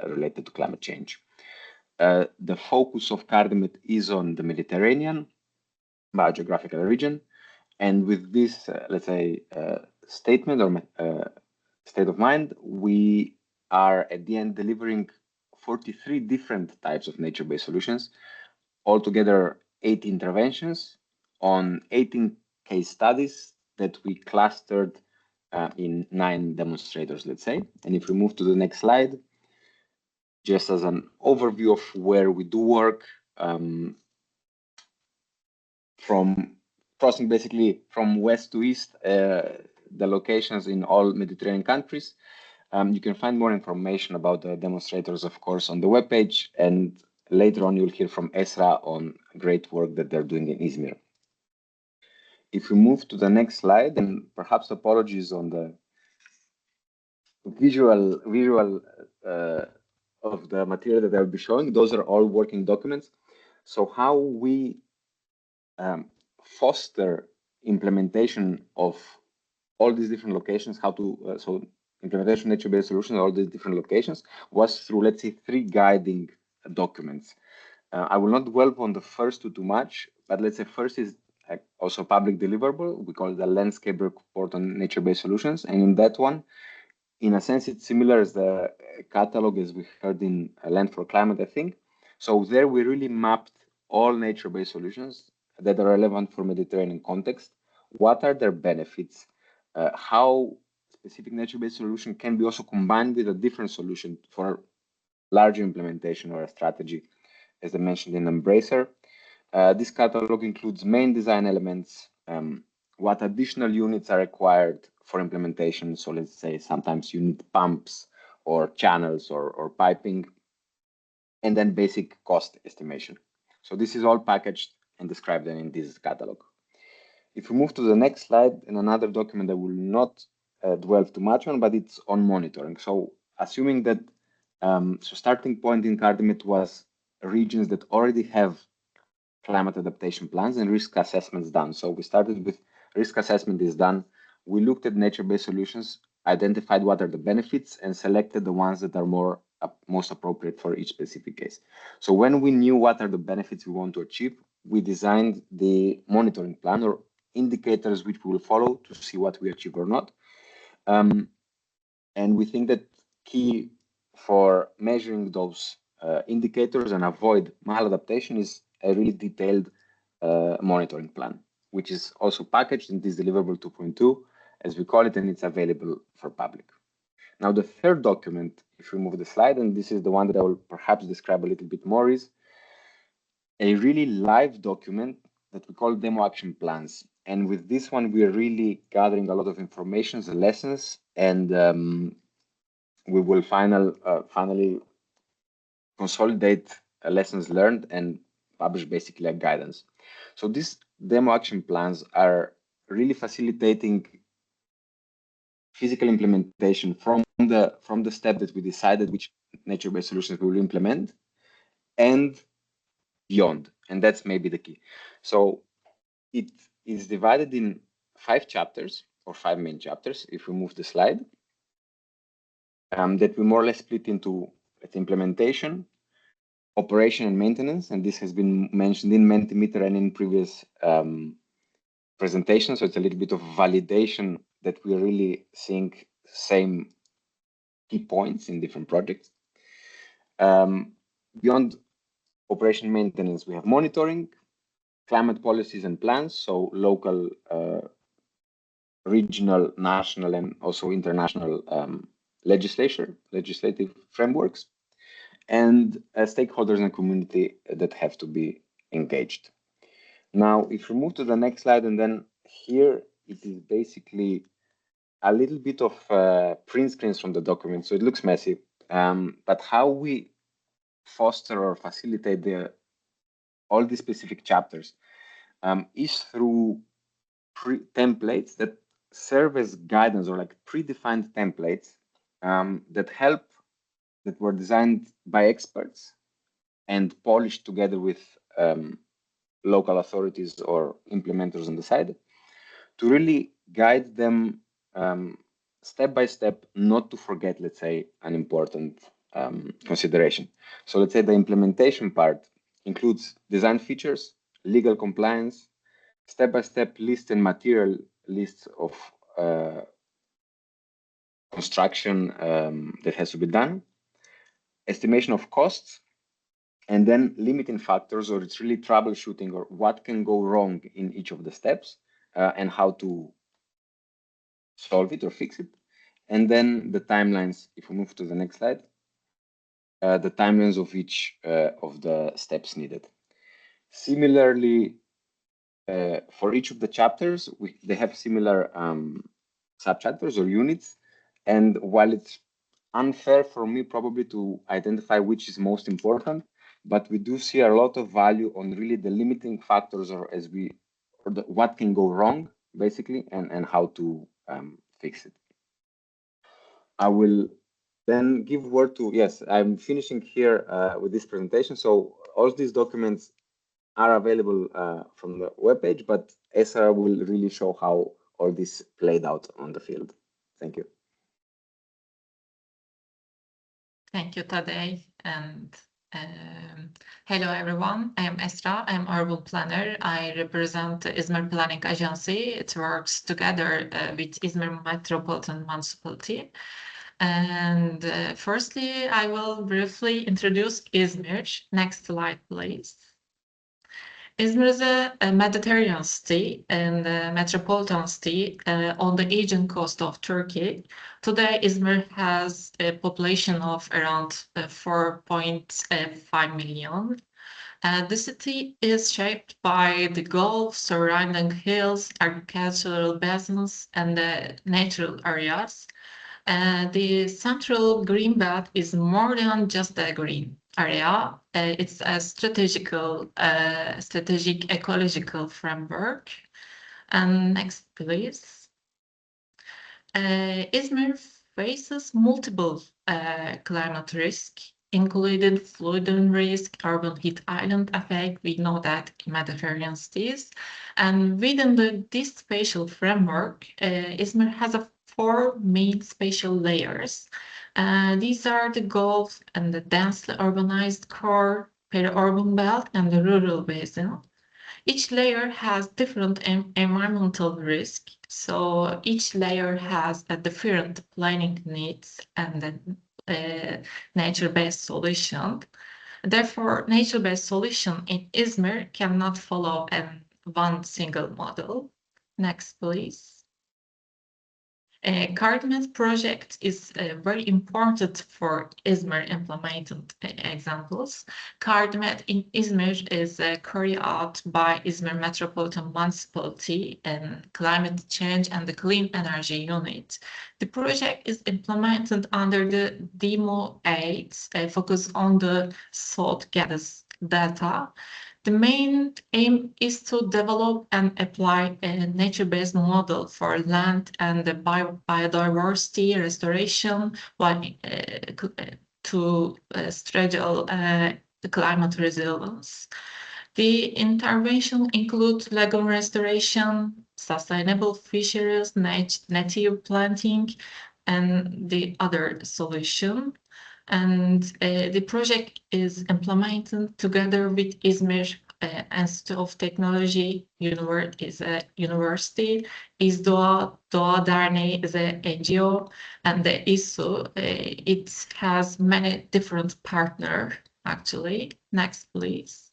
related to climate change. The focus of CARDIMED is on the Mediterranean biogeographical region. And with this, let's say, statement or state of mind, we are at the end delivering 43 different types of nature-based solutions, altogether 8 interventions on 18 case studies that we clustered in 9 demonstrators, let's say. And if we move to the next slide, just as an overview of where we do work, from crossing basically from west to east, the locations in all Mediterranean countries. You can find more information about the demonstrators, of course, on the webpage, and later on you'll hear from Ezra on great work that they're doing in İzmir. If we move to the next slide, and perhaps apologies on the visual of the material that I'll be showing, those are all working documents. So how we foster implementation of all these different locations, how to, so implementation of nature-based solutions, all these different locations, was through, let's say, 3 guiding documents. I will not dwell on the first 2 too much, but let's say first is also public deliverable. We call it the landscape report on nature-based solutions. And in that one, in a sense, it's similar as the catalog as we heard in Land for Climate, I think. So there we really mapped all nature-based solutions that are relevant for Mediterranean context. What are their benefits? How specific nature-based solution can be also combined with a different solution for larger implementation or a strategy, as I mentioned in NBRACER. This catalog includes main design elements, what additional units are required for implementation. So let's say sometimes you need pumps or channels or piping, and then basic cost estimation. So this is all packaged and described in this catalog. If we move to the next slide, in another document I will not dwell too much on, but it's on monitoring. So assuming that, so starting point in CARDIMED was regions that already have climate adaptation plans and risk assessments done. So we started with risk assessment is done. We looked at nature-based solutions, identified what are the benefits, and selected the ones that are most appropriate for each specific case. So when we knew what are the benefits we want to achieve, we designed the monitoring plan or indicators which we will follow to see what we achieve or not. And we think that key for measuring those indicators and avoid maladaptation is a really detailed monitoring plan, which is also packaged in this deliverable 2.2, as we call it, and it's available for public. Now, the third document, if we move the slide, and this is the one that I will perhaps describe a little bit more, is a really live document that we call demo action plans. And with this one, we are really gathering a lot of information, the lessons, and we will finally consolidate lessons learned and publish basically a guidance. So these demo action plans are really facilitating physical implementation from the step that we decided which nature-based solutions we will implement and beyond. And that's maybe the key. So it is divided in 5 chapters or 5 main chapters. If we move the slide, that we more or less split into implementation, operation and maintenance, and this has been mentioned in Mentimeter and in previous presentations. So it's a little bit of validation that we're really seeing same key points in different projects. Beyond operation maintenance, we have monitoring, climate policies and plans, so local, regional, national, and also international legislative frameworks, and stakeholders and community that have to be engaged. Now, if we move to the next slide, and then here it is basically a little bit of print screens from the document, so it looks messy, but how we foster or facilitate all these specific chapters is through templates that serve as guidance, or like predefined templates that were designed by experts and polished together with local authorities or implementers on the side to really guide them step by step, not to forget, let's say, an important consideration. So let's say the implementation part includes design features, legal compliance, step-by-step list and material lists of construction that has to be done, estimation of costs, and then limiting factors, or it's really troubleshooting, or what can go wrong in each of the steps and how to solve it or fix it. And then the timelines, if we move to the next slide, the timelines of each of the steps needed. Similarly, for each of the chapters, they have similar subchapters or units. And while it's unfair for me probably to identify which is most important, but we do see a lot of value on really the limiting factors, or what can go wrong, basically, and how to fix it. I will then give word to, yes, I'm finishing here with this presentation. So all these documents are available from the webpage, but Esra will really show how all this played out on the field. Thank you. Thank you, Tadej, and hello everyone. I am Esra. I am urban planner. I represent the İzmir Planning Agency. It works together with İzmir Metropolitan Municipality. And firstly, I will briefly introduce İzmir. Next slide, please. İzmir is a Mediterranean city and a metropolitan city on the Aegean coast of Turkey. Today, İzmir has a population of around 4.5 million. The city is shaped by the Gulf, surrounding hills, agricultural basins, and the natural areas. The central green belt is more than just a green area. It's a strategic ecological framework. And next, please. İzmir faces multiple climate risks, including flooding risk, urban heat island effect. We know that in Mediterranean cities. And within this spatial framework, İzmir has 4 main spatial layers. These are the Gulf and the densely urbanized core, peri-urban belt, and the rural basin. Each layer has different environmental risk, so each layer has a different planning needs and a nature-based solution. Therefore, nature-based solution in İzmir cannot follow one single model. Next, please. CARDIMED project is very important for İzmir implemented examples. CARDIMED in İzmir is carried out by İzmir Metropolitan Municipality and Climate Change and the Clean Energy Unit. The project is implemented under the DEMO 8, focus on the salt gas data. The main aim is to develop and apply a nature-based model for land and the biodiversity restoration to schedule the climate resilience. The intervention includes lagoon restoration, sustainable fisheries, native planting, and the other solution. And the project is implemented together with İzmir Institute of Technology is a university, İzdoğa Derneği is a NGO, and the ISU, it has many different partners actually. Next, please.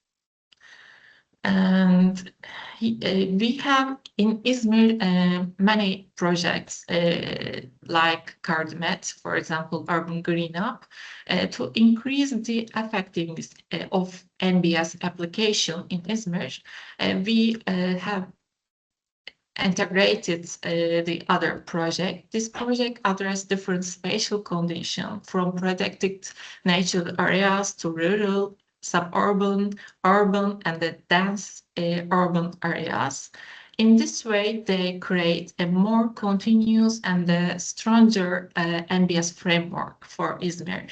And we have in İzmir many projects like CARDIMED, for example, Urban Green Up, to increase the effectiveness of NBS application in İzmir. We have integrated the other project. This project addresses different spatial conditions from protected natural areas to rural, suburban, urban, and the dense urban areas. In this way, they create a more continuous and stronger NBS framework for İzmir.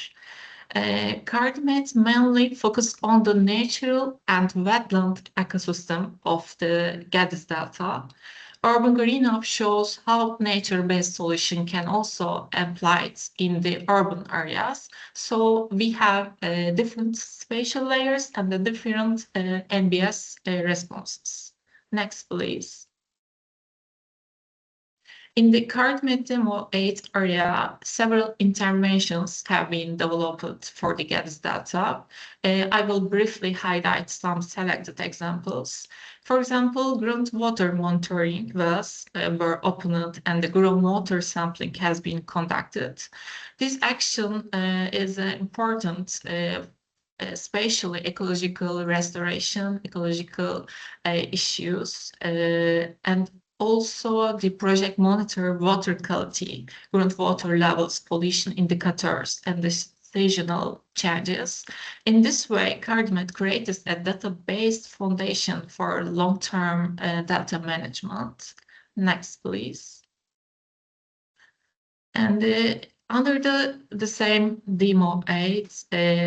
CARDIMED mainly focus on the natural and wetland ecosystem of the Gediz Delta. Urban Green Up shows how nature-based solution can also applied in the urban areas. So we have different spatial layers and the different NBS responses. Next, please. In the CARDIMED Demo 8 area, several interventions have been developed for the Gediz Delta. I will briefly highlight some selected examples. For example, groundwater monitoring wells were opened and the groundwater sampling has been conducted. This action is important especially ecological restoration, ecological issues, and also the project monitor water quality, groundwater levels, pollution indicators, and the seasonal changes. In this way, CARDIMED creates a data-based foundation for long-term data management. Next, please. And under the same Demo 8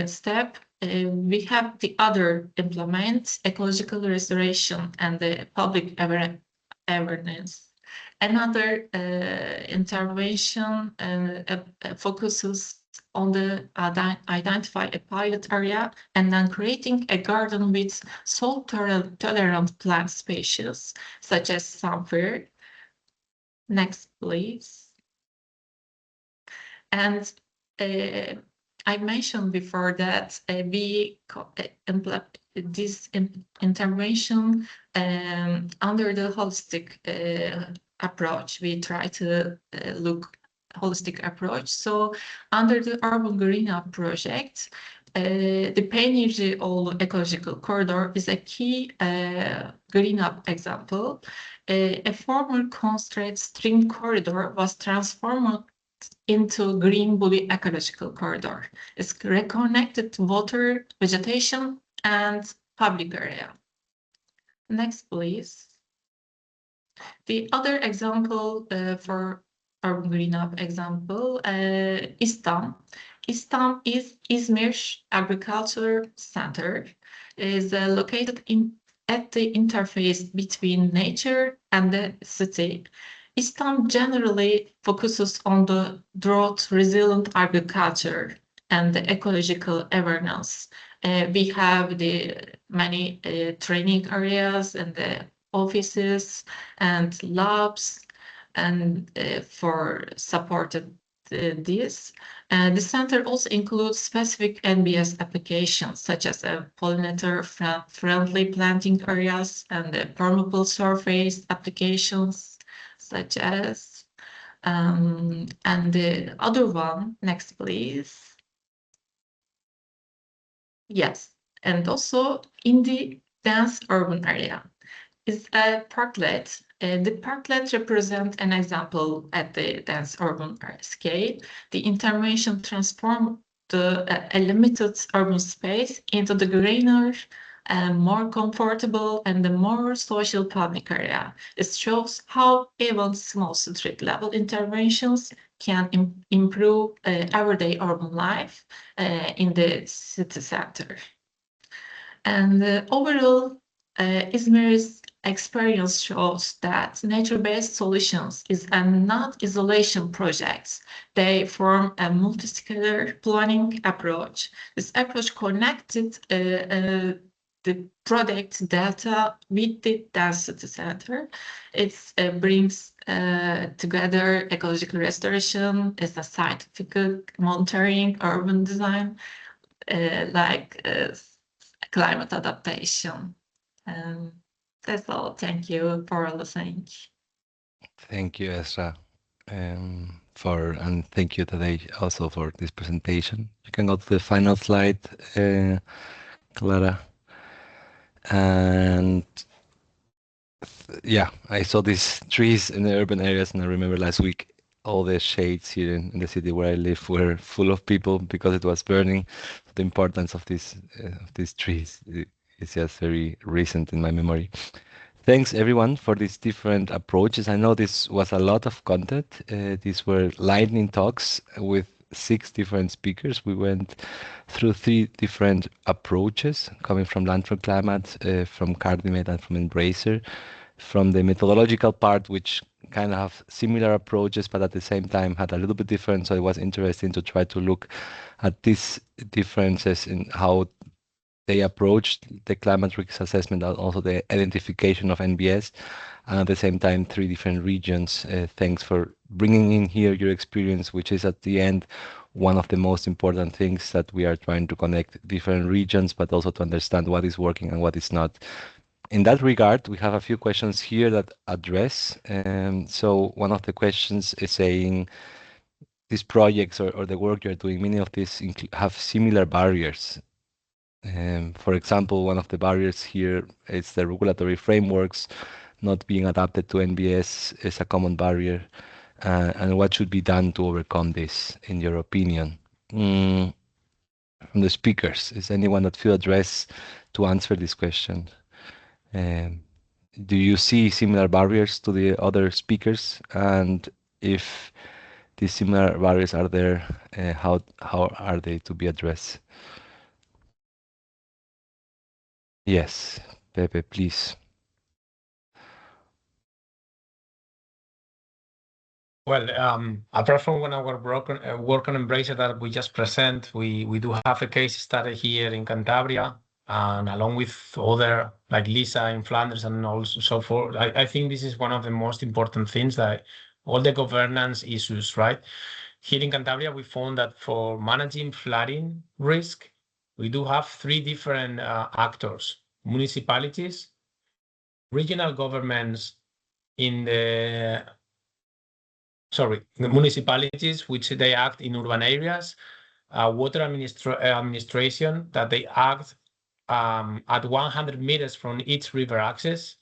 step, we have the other implement, ecological restoration and the public awareness. Another intervention focuses on the identify a pilot area and then creating a garden with salt tolerant plant species such as samphire. Next, please. And I mentioned before that we implement this intervention under the holistic approach. We try to look holistic approach. So under the Urban Green Up project, the Peynirci ecological corridor is a key green up example. A former constrained stream corridor was transformed into green blue ecological corridor. It's reconnected to water, vegetation, and public area. Next, please. The other example for Urban Green Up example, İSTAM. İSTAM is İzmir Agriculture Center. Is located at the interface between nature and the city. İSTAM generally focuses on the drought-resilient agriculture and the ecological awareness. We have the many training areas and the offices and labs and for supported this. The center also includes specific NBS applications such as pollinator-friendly planting areas and permeable surface applications such as And the other one, next please. Yes, and also in the dense urban area is a parklet. The parklet represents an example at the dense urban scale. The intervention transformed a limited urban space into the greener and more comfortable and the more social public area. It shows how even small street level interventions can improve everyday urban life in the city center. And overall, İzmir's experience shows that nature-based solutions are not isolation projects. They form a multiscalar planning approach. This approach connected the product data with the density center. It brings together ecological restoration as a scientific monitoring, urban design, climate adaptation. That's all. Thank you for listening. Thank you, Ezra, and thank you today also for this presentation. You can go to the final slide, Clara. And yeah, I saw these trees in the urban areas, and I remember last week all the shades here in the city where I live were full of people because it was burning. The importance of these trees is just very recent in my memory. Thanks everyone for these different approaches. I know this was a lot of content. These were lightning talks with 6 different speakers. We went through 3 different approaches coming from Land for Climate, from CARDIMED and from NBRACER, from the methodological part, which kind of have similar approaches, but at the same time had a little bit different. So it was interesting to try to look at these differences in how they approached the climate risk assessment and also the identification of NBS, and at the same time 3 different regions. Thanks for bringing in here your experience, which is at the end one of the most important things, that we are trying to connect different regions, but also to understand what is working and what is not. In that regard, we have a few questions here that address. So one of the questions is saying, these projects or the work you're doing, many of these have similar barriers. For example, one of the barriers here is the regulatory frameworks not being adapted to NBS is a common barrier. And what should be done to overcome this, in your opinion? From the speakers, is anyone that feel addressed to answer this question? Do you see similar barriers to the other speakers? And if these similar barriers are there, how are they to be addressed? Yes, Pepe, please. Well, apart from when our work on NBRACER that we just present, we do have a case study here in Cantabria, and along with other like Lisa in Flanders and also so forth. I think this is one of the most important things, that all the governance issues, right? Here in Cantabria, we found that for managing flooding risk, we do have 3 different actors: municipalities, regional governments the municipalities, which they act in urban areas, water administration, that they act at 100 meters from each river access,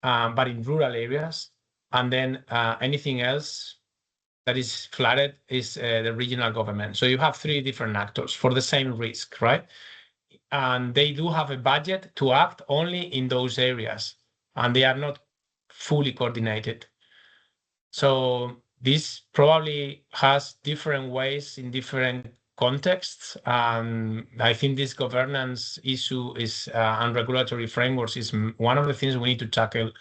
but in rural areas. And then anything else that is flooded is the regional government. So you have 3 different actors for the same risk, right? And they do have a budget to act only in those areas, and they are not fully coordinated. So this probably has different ways in different contexts. I think this governance issue is and regulatory frameworks is one of the things we need to tackle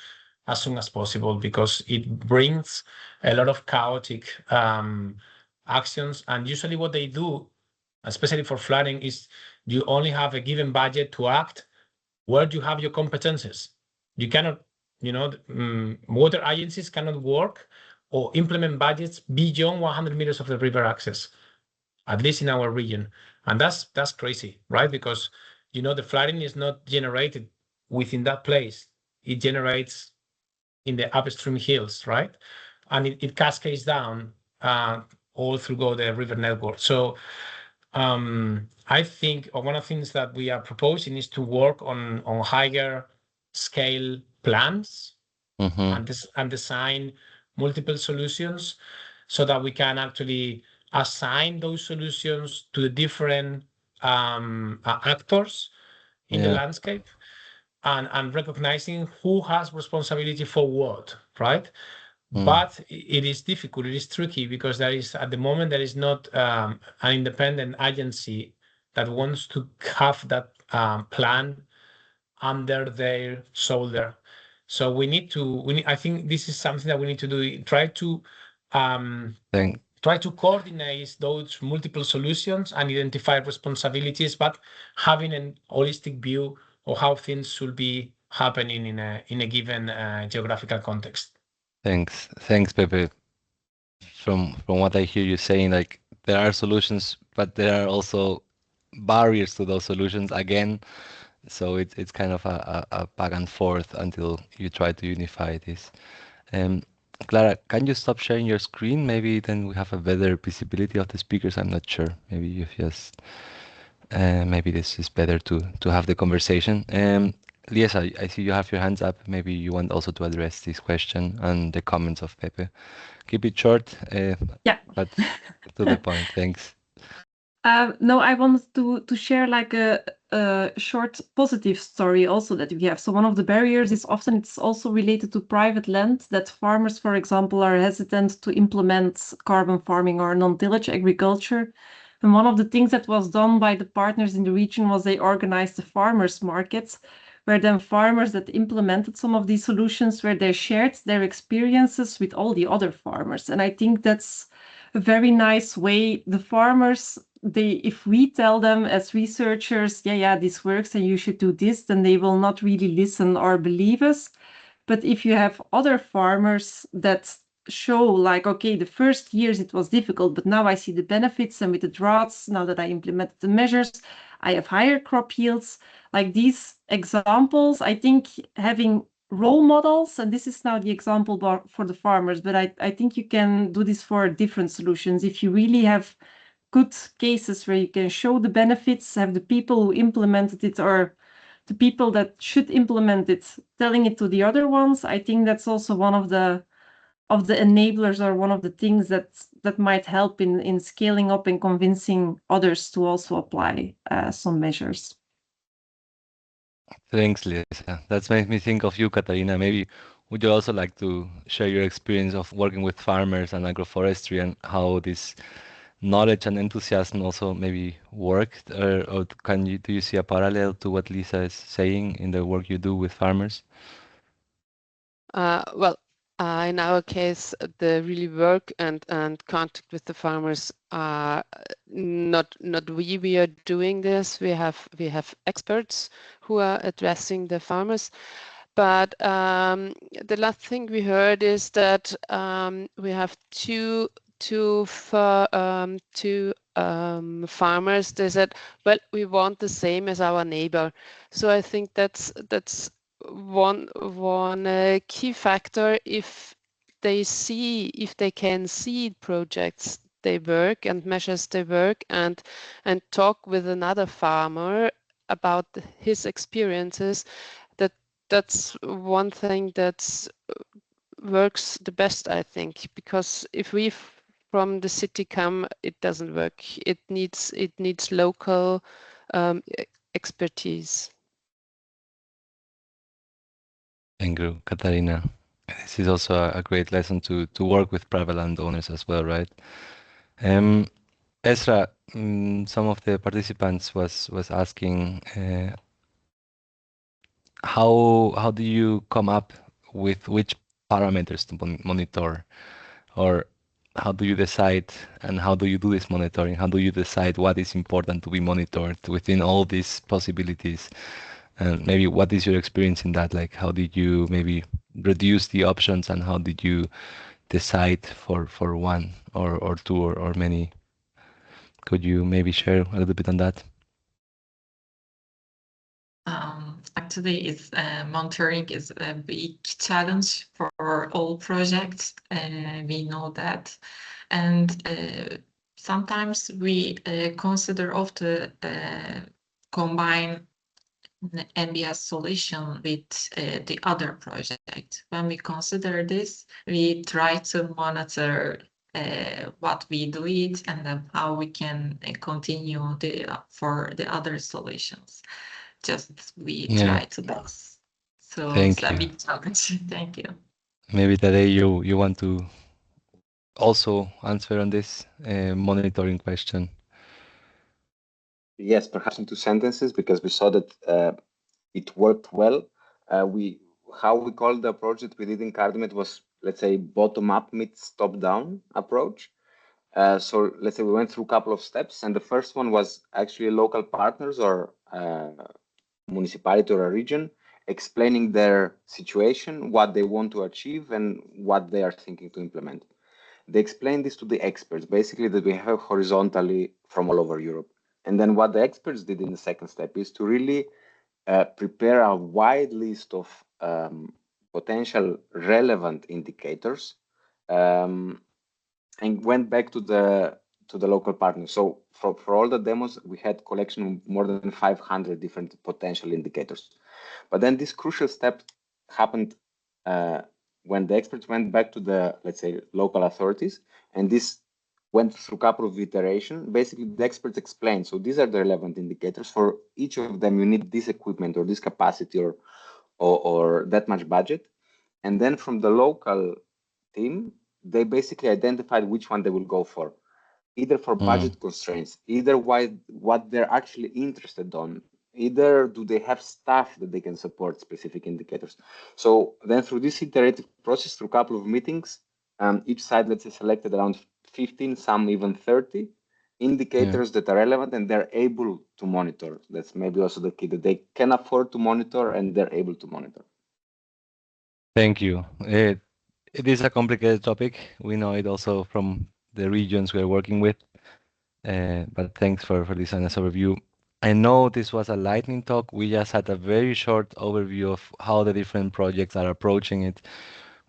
as soon as possible, because it brings a lot of chaotic actions. And usually what they do, especially for flooding, is you only have a given budget to act where you have your competences. You cannot, water agencies cannot work or implement budgets beyond 100 meters of the river access, at least in our region. And that's crazy, right? Because, the flooding is not generated within that place. It generates in the upstream hills, right? and it cascades down all through the river network. So I think one of the things that we are proposing is to work on higher scale plans and design multiple solutions so that we can actually assign those solutions to the different actors in the landscape and recognizing who has responsibility for what, right? But it is difficult, it is tricky, because there is, at the moment, there is not an independent agency that wants to have that plan under their shoulder. So I think this is something that we need to do, try to coordinate those multiple solutions and identify responsibilities, but having an holistic view of how things should be happening in a given geographical context. Thanks, Pepe. From what I hear you saying, like there are solutions, but there are also barriers to those solutions again. So it's kind of a back and forth until you try to unify this. Clara, can you stop sharing your screen? Maybe then we have a better visibility of the speakers. I'm not sure. Maybe you just maybe this is better to have the conversation. Liesa, I see you have your hands up. Maybe you want also to address this question and the comments of Pepe. Keep it short, but to the point. Thanks. No, I wanted to share like a short positive story also that we have. So one of the barriers is often it's also related to private land, that farmers, for example, are hesitant to implement carbon farming or non-tillage agriculture. And one of the things that was done by the partners in the region was they organized the farmers markets, where then farmers that implemented some of these solutions, where they shared their experiences with all the other farmers. And I think that's a very nice way. The farmers, if we tell them as researchers, yeah, this works and you should do this, then they will not really listen or believe us. But if you have other farmers that show like, okay, the first years it was difficult, but now I see the benefits, and with the droughts, now that I implemented the measures, I have higher crop yields. Like these examples, I think having role models, and this is now the example for the farmers, but I think you can do this for different solutions. If you really have good cases where you can show the benefits, have the people who implemented it or the people that should implement it telling it to the other ones, I think that's also one of the enablers, or one of the things that might help in scaling up and convincing others to also apply some measures. Thanks, Liesa. That's made me think of you, Katarina. Maybe would you also like to share your experience of working with farmers and agroforestry, and how this knowledge and enthusiasm also maybe worked, or do you see a parallel to what Liesa is saying in the work you do with farmers? Well, in our case, the really work and contact with the farmers are not we are doing this. We have experts who are addressing the farmers. But the last thing we heard is that we have two farmers. They said, well, we want the same as our neighbor. So I think that's one key factor. If they can see projects they work and measures they work, and talk with another farmer about his experiences, that's one thing that works the best, I think, because if we from the city come, it doesn't work. It needs local expertise. Thank you, Katarina. This is also a great lesson to work with private landowners as well, right? Ezra, some of the participants was asking how do you come up with which parameters to monitor, or how do you decide, and how do you do this monitoring? How do you decide what is important to be monitored within all these possibilities? And maybe what is your experience in that? Like, how did you maybe reduce the options, and how did you decide for one or two or many? Could you maybe share a little bit on that? today is monitoring is a big challenge for all projects. We know that, and sometimes we consider of the combine NBS solution with the other project. When we consider this, we try to monitor what we do it and then how we can continue for the other solutions. Just we try to best. So it's a big challenge. Thank you. Maybe today you want to also answer on this monitoring question. Yes, perhaps in 2 sentences, because we saw that it worked well. How we called the approach that we did in CARDIMED was, let's say, bottom-up meets top-down approach. So let's say we went through a couple of steps, and the first one was actually local partners or municipality or a region explaining their situation, what they want to achieve, and what they are thinking to implement. They explained this to the experts, basically that we have horizontally from all over Europe. And then what the experts did in the second step is to really prepare a wide list of potential relevant indicators and went back to the local partners. So for all the demos, we had collection of more than 500 different potential indicators. But then this crucial step happened when the experts went back to the, let's say, local authorities, and this went through a couple of iterations. Basically, the experts explained, so these are the relevant indicators. For each of them, you need this equipment or this capacity or that much budget. And then from the local team, they basically identified which one they will go for, either for budget constraints, either what they're actually interested on, either do they have staff that they can support specific indicators. So then through this iterative process, through a couple of meetings, each side, let's say, selected around 15, some even 30 indicators that are relevant and they're able to monitor. That's maybe also the key, that they can afford to monitor and they're able to monitor. Thank you. It is a complicated topic. We know it also from the regions we're working with, but thanks for this honest overview. I know this was a lightning talk. We just had a very short overview of how the different projects are approaching it.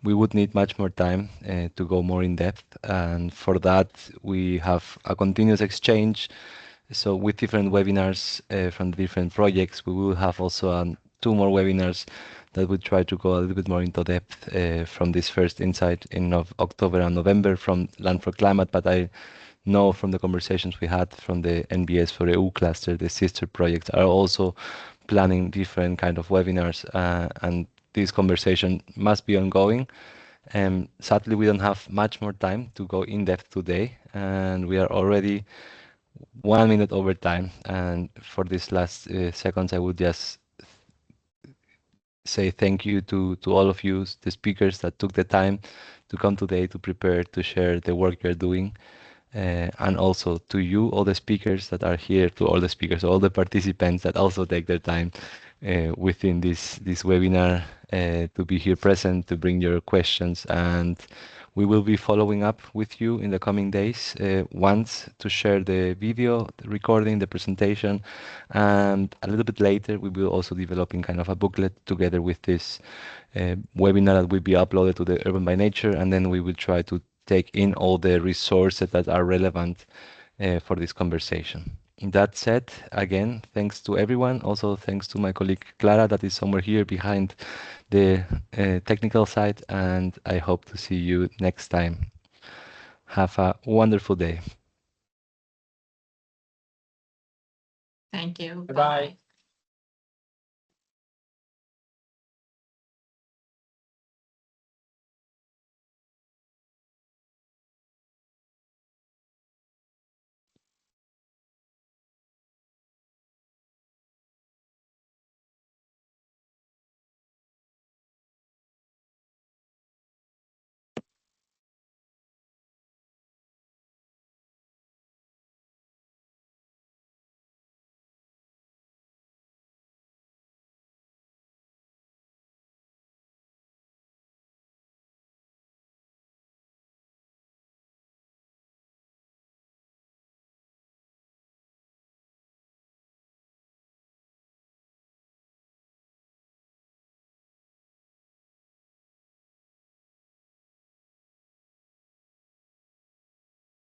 We would need much more time to go more in depth. And for that, we have a continuous exchange. So with different webinars from the different projects, we will have also 2 more webinars that would try to go a little bit more into depth from this first insight in October and November from Land for Climate. But I know from the conversations we had from the NBS for EU cluster, the sister projects are also planning different kind of webinars, and this conversation must be ongoing. Sadly, we don't have much more time to go in depth today, and we are already 1 minute over time. And for these last seconds, I would just say thank you to all of you, the speakers that took the time to come today to prepare, to share the work you're doing. And also to you, all the speakers that are here, to all the speakers, all the participants that also take their time within this webinar to be here present, to bring your questions. And we will be following up with you in the coming days, once to share the video, the recording, the presentation, and a little bit later we will also developing kind of a booklet together with this webinar that will be uploaded to the Urban by Nature, and then we will try to take in all the resources that are relevant for this conversation. That said, again, thanks to everyone. Also, thanks to my colleague Clara that is somewhere here behind the technical side, and I hope to see you next time. Have a wonderful day. Thank you. Bye.